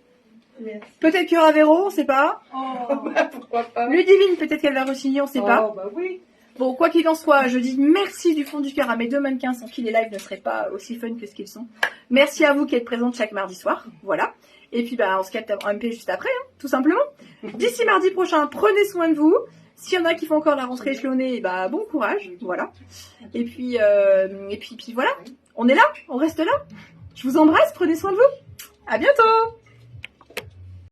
[SPEAKER 2] Merci.
[SPEAKER 1] Peut-être qu'il y aura Véro, on sait pas.
[SPEAKER 2] Pourquoi pas?
[SPEAKER 1] Ludivine, peut-être qu'elle va re-signer, on sait pas.
[SPEAKER 2] Oh, bah oui.
[SPEAKER 1] Bon, quoi qu'il en soit, je dis merci du fond du cœur à mes deux mannequins sans qui les lives ne seraient pas aussi fun que ce qu'ils sont. Merci à vous qui êtes présentes chaque mardi soir. Voilà. Et puis, bah, on se capte en MP juste après, hein, tout simplement. D'ici mardi prochain, prenez soin de vous. S'il y en a qui font encore la rentrée échelonnée, bah, bon courage. Voilà. Et puis voilà. On est là. On reste là. Je vous embrasse. Prenez soin de vous. À bientôt.